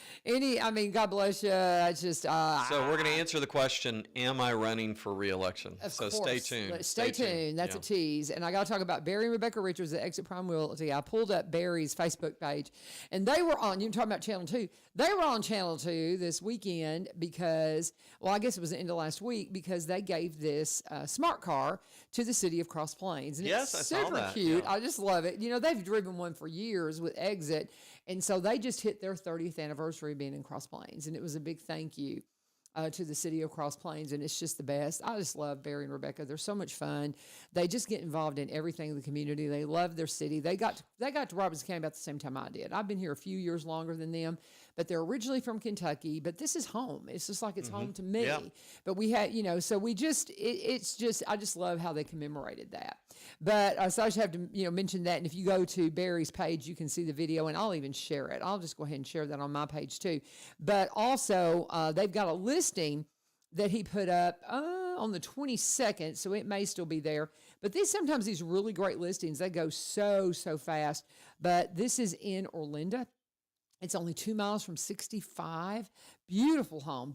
B: God bless you. It's just
C: So we're going to answer the question: am I running for re-election?
B: Of
C: So
B: course.
C: stay tuned.
B: Stay tuned. That's a tease. And I got to talk about Barry and Rebecca Richards at Exit Prime Realty. I pulled up Barry's Facebook page, and they were on. You're talking about Channel 2. They were on Channel 2 this weekend because, well, I guess it was the end of last week because they gave this smart car to the city of Cross Plains. And
C: Yes,
B: it's
C: I saw
B: super
C: that,
B: cute.
C: yeah.
B: I just love it. They've driven one for years with Exit, and so they just hit their 30th anniversary of being in Cross Plains, and it was a big thank you to the city of Cross Plains, and it's just the best. I just love Barry and Rebecca. They're so much fun. They just get involved in everything in the community. They love their city. They got to Robertson County about the same time I did. I've been here a few years longer than them, but they're originally from Kentucky. But this is home. It's just like it's home to me.
C: Yeah.
B: But we had, so we just, it's just, I just love how they commemorated that. But so I just have to, mention that. And if you go to Barry's page, you can see the video, and I'll even share it. I'll just go ahead and share that on my page too. But also, they've got a listing that he put up on the 22nd, so it may still be there. But sometimes these really great listings, they go so fast. But this is in Orlinda. It's only 2 miles from 65. Beautiful home,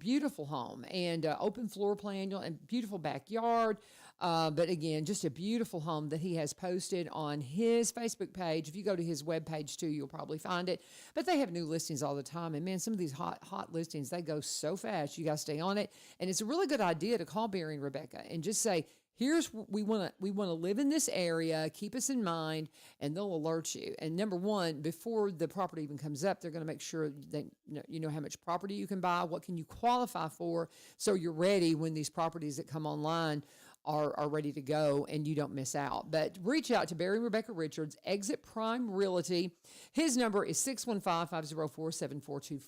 B: and open floor plan and beautiful backyard. But again, just a beautiful home that he has posted on his Facebook page. If you go to his webpage too, you'll probably find it. But they have new listings all the time. And man, some of these hot listings, they go so fast. You got to stay on it. And it's a really good idea to call Barry and Rebecca and just say, here's we want to live in this area. Keep us in mind, and they'll alert you. And number one, before the property even comes up, they're going to make sure that you know how much property you can buy, what can you qualify for, so you're ready when these properties that come online are ready to go and you don't miss out. But reach out to Barry and Rebecca Richards, Exit Prime Realty. His number is 615-504-7424,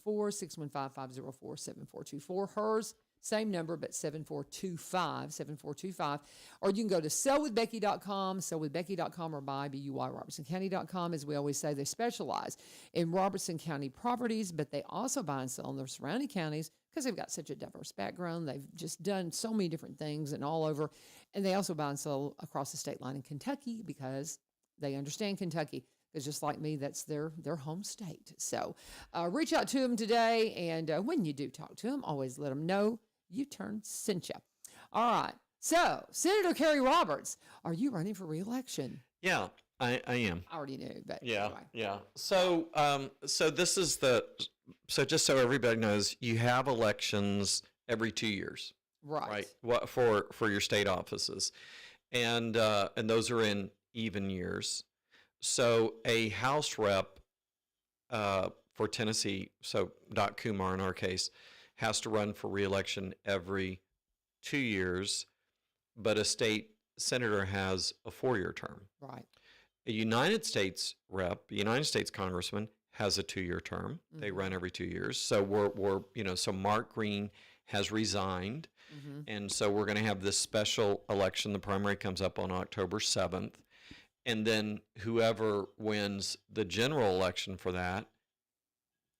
B: 615-504-7424. Hers, same number, but 7425. Or you can go to sellwithbecky.com, sellwithbecky.com, or robertsoncounty.com. As we always say, they specialize in Robertson County properties, but they also buy and sell in their surrounding counties because they've got such a diverse background. They've just done so many different things and all over. And they also buy and sell across the state line in Kentucky because they understand Kentucky. Because just like me, that's their home state. So reach out to them today. And when you do talk to them, always let them know U-Turn sent you. All right. So, Senator Kerry Roberts, are you running for re-election?
C: Yeah, I am.
B: I already knew, but
C: Yeah,
B: anyway.
C: yeah. So, so this is so just so everybody knows, you have elections every 2 years,
B: Right.
C: What for your state offices, and those are in even years. So a House rep for Tennessee, so Doc Kumar in our case, has to run for re-election every 2 years, but a state senator has a 4-year term.
B: Right.
C: A United States rep, a United States congressman, has a 2-year term.
B: Mm-hmm.
C: They run every 2 years. So we're so Mark Green has resigned,
B: Mm-hmm.
C: and so we're going to have this special election. The primary comes up on October 7th, and then whoever wins the general election for that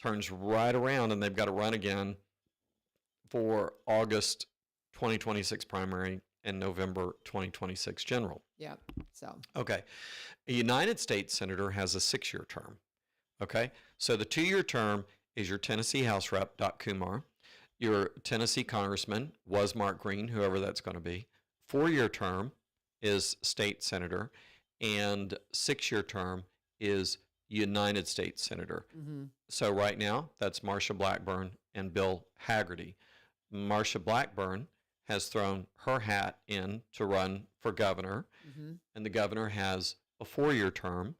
C: turns right around, and they've got to run again for August 2026 primary and November 2026 general.
B: Yeah. So,
C: Okay. A United States senator has a 6-year term. Okay. So the 2-year term is your Tennessee House rep, Doc Kumar. Your Tennessee congressman was Mark Green, whoever that's going to be. 4-year term is state senator. and 6-year term is United States Senator.
B: Mm-hmm.
C: So right now, that's Marsha Blackburn and Bill Haggerty. Marsha Blackburn has thrown her hat in to run for governor,
B: Mm-hmm.
C: and the governor has a 4-year term,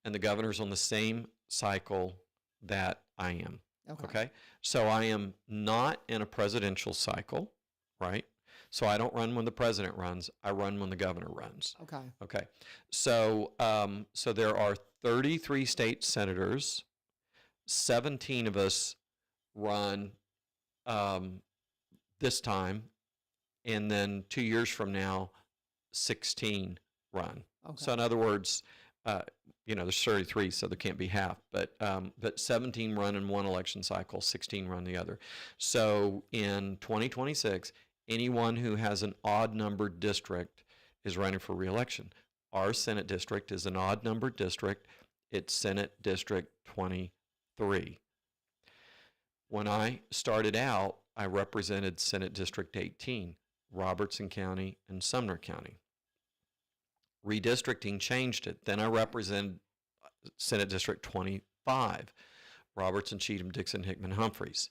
C: and the governor's on the same cycle that I am. Okay. So I am not in a presidential cycle, right? So I don't run when the president runs. I run when the governor runs.
B: Okay.
C: Okay. So so there are 33 state senators. 17 of us run this time, and then 2 years from now, 16 run.
B: Okay.
C: So in other words, there's 33, so there can't be half, but 17 run in one election cycle, 16 run the other. So in 2026, anyone who has an odd-numbered district is running for re-election. Our Senate district is an odd-numbered district. It's Senate District 23. When I started out, I represented Senate District 18, Robertson County and Sumner County. Redistricting changed it. Then I represented Senate District 25, Robertson, Cheatham, Dixon, Hickman, Humphreys.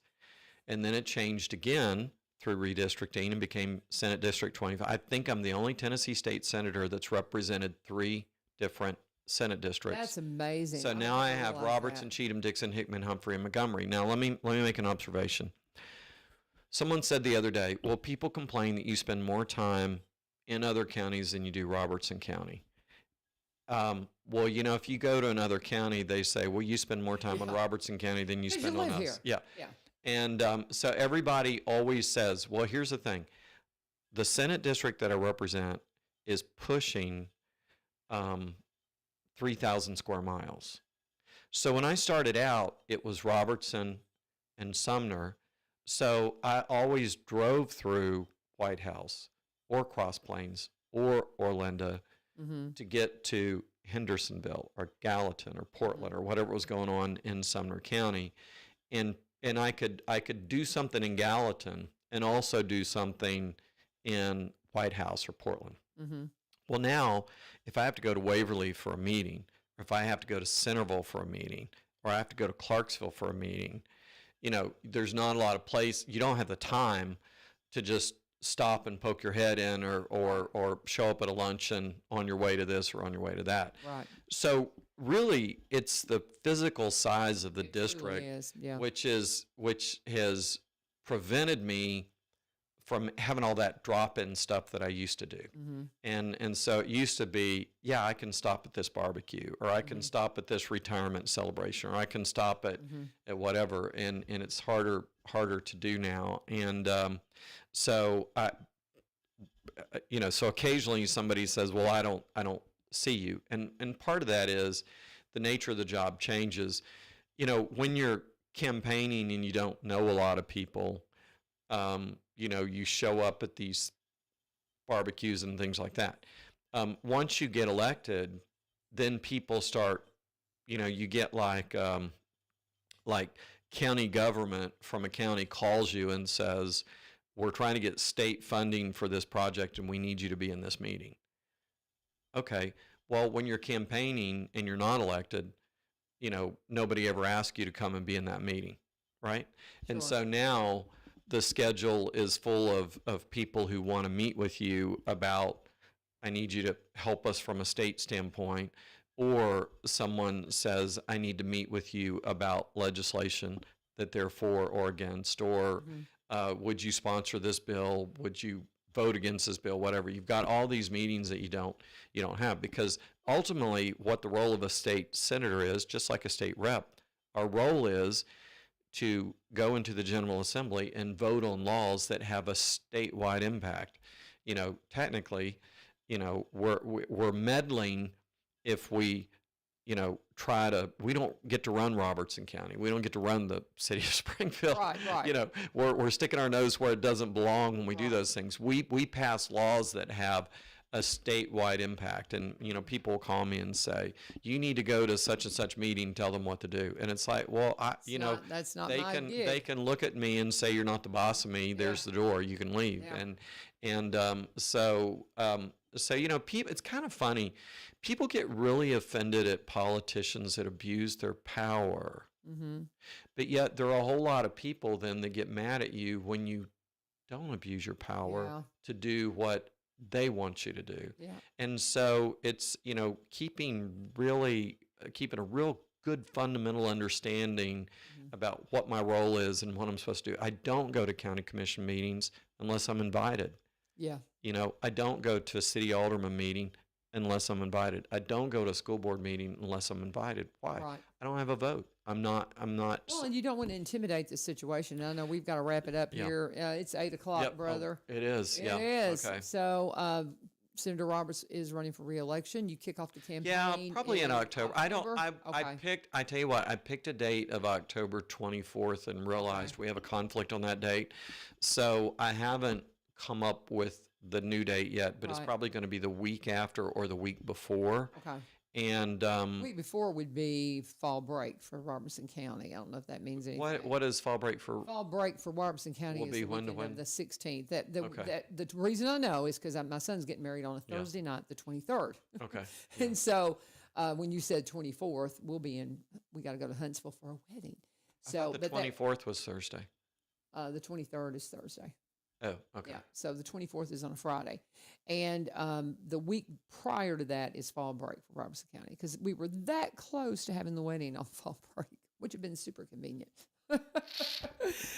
C: And then it changed again through redistricting and became Senate District 25. I think I'm the only Tennessee state senator that's represented 3 different Senate districts.
B: That's amazing.
C: So now I have Robertson, Cheatham, Dixon, Hickman, Humphrey, and Montgomery. Now let me make an observation. Someone said the other day, well, people complain that you spend more time in other counties than you do Robertson County. Well, if you go to another county, they say, well, you spend more time on Robertson County than you spend on us.
B: Here.
C: Yeah.
B: Yeah.
C: And so everybody always says, well, here's the thing. The Senate district that I represent is pushing 3,000 square miles. So when I started out, it was Robertson and Sumner. So I always drove through White House or Cross Plains or Orlando to get to Hendersonville or Gallatin or Portland or whatever was going on in Sumner County. And I could do something in Gallatin and also do something in White House or Portland.
B: Mm-hmm.
C: Well, now, if I have to go to Waverly for a meeting, or if I have to go to Centerville for a meeting, or I have to go to Clarksville for a meeting, there's not a lot of place. You don't have the time to just stop and poke your head in or show up at a luncheon on your way to this or on your way to that.
B: Right.
C: So really, it's the physical size of the
B: It
C: district,
B: truly is. Yeah.
C: which has prevented me from having all that drop-in stuff that I used to do.
B: Mm-hmm.
C: And so it used to be, I can stop at this barbecue, or I can stop at this retirement celebration, or I can stop at whatever, and it's harder to do now. And so so occasionally somebody says, well, I don't see you. And part of that is the nature of the job changes. When you're campaigning and you don't know a lot of people, you show up at these barbecues and things like that. Once you get elected, then people start, you get like county government from a county calls you and says, we're trying to get state funding for this project and we need you to be in this meeting. Okay, well, when you're campaigning and you're not elected, nobody ever asks you to come and be in that meeting, right? Sure. And so now the schedule is full of people who want to meet with you about, I need you to help us from a state standpoint, or someone says, I need to meet with you about legislation that they're for or against, or would you sponsor this bill? Would you vote against this bill? Whatever. You've got all these meetings that you don't have, because ultimately what the role of a state senator is, just like a state rep, our role is to go into the General Assembly and vote on laws that have a statewide impact. Technically, we're meddling if we, we don't get to run Robertson County. We don't get to run the city of Springfield.
B: Right.
C: We're sticking our nose where it doesn't belong when we do those things. We pass laws that have a statewide impact. And, you know, people will call me and say, you need to go to such and such meeting, tell them what to do. And it's like, well,
B: that's not
C: they
B: my
C: can,
B: gig.
C: they can look at me and say, you're not the boss of me. There's the door, you can leave.
B: Yeah.
C: So, you know, people, it's kind of funny. People get really offended at politicians that abuse their power.
B: Mm-hmm.
C: But yet there are a whole lot of people then that get mad at you when you don't abuse your power to do what they want you to do.
B: Yeah.
C: And so it's, you know, keeping a real good fundamental understanding about what my role is and what I'm supposed to do. I don't go to county commission meetings unless I'm invited.
B: Yeah.
C: You know, I don't go to a city alderman meeting unless I'm invited. I don't go to a school board meeting unless I'm invited. Why?
B: Right.
C: I don't have a vote. I'm not.
B: Well, and you don't want to intimidate the situation. I know we've got to wrap it up here. It's 8:00,
C: Yep.
B: brother.
C: Oh, it is.
B: It
C: Yeah.
B: is.
C: Okay.
B: So, Senator Roberts is running for re-election. You kick off the campaign.
C: Yeah, probably in October. I
B: Okay.
C: tell you what, I picked a date of October 24th and realized we have a conflict on that date. So I haven't come up with the new date yet, but it's probably going to be the week after or the week before.
B: Okay.
C: And
B: Week before would be fall break for Robertson County. I don't know if that means anything.
C: what is fall break for?
B: Fall break for Robertson County
C: Will
B: is
C: be
B: the
C: when to
B: weekend
C: when?
B: of the 16th.
C: Okay.
B: The reason I know is because my son's getting married on a Thursday night, the 23rd.
C: Okay.
B: And so when you said 24th, we got to go to Huntsville for a wedding. So
C: the 24th was Thursday.
B: The 23rd is Thursday.
C: Oh, okay.
B: Yeah. So the 24th is on a Friday. And the week prior to that is fall break for Robertson County because we were that close to having the wedding on fall break, which would have been super convenient.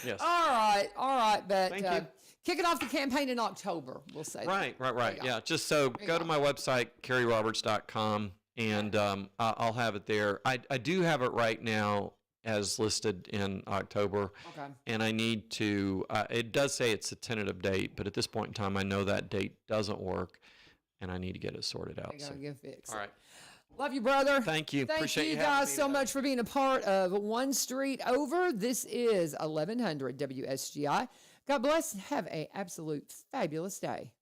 C: Yes.
B: All right. But
C: Thank you.
B: kicking off the campaign in October, we'll say.
C: Right.
B: There you
C: Yeah. Just so
B: you
C: go
B: go.
C: to my website, kerryroberts.com, and I'll have it there. I do have it right now as listed in October.
B: Okay.
C: And I need to, it does say it's a tentative date, but at this point in time, I know that date doesn't work, and I need to get it sorted out.
B: I got to get fixed.
C: All right.
B: Love you, brother.
C: Thank you.
B: Thank
C: Appreciate
B: you
C: you having
B: guys
C: me
B: so
C: today.
B: much for being a part of One Street Over. This is 1100 WSGI. God bless. Have an absolute fabulous day.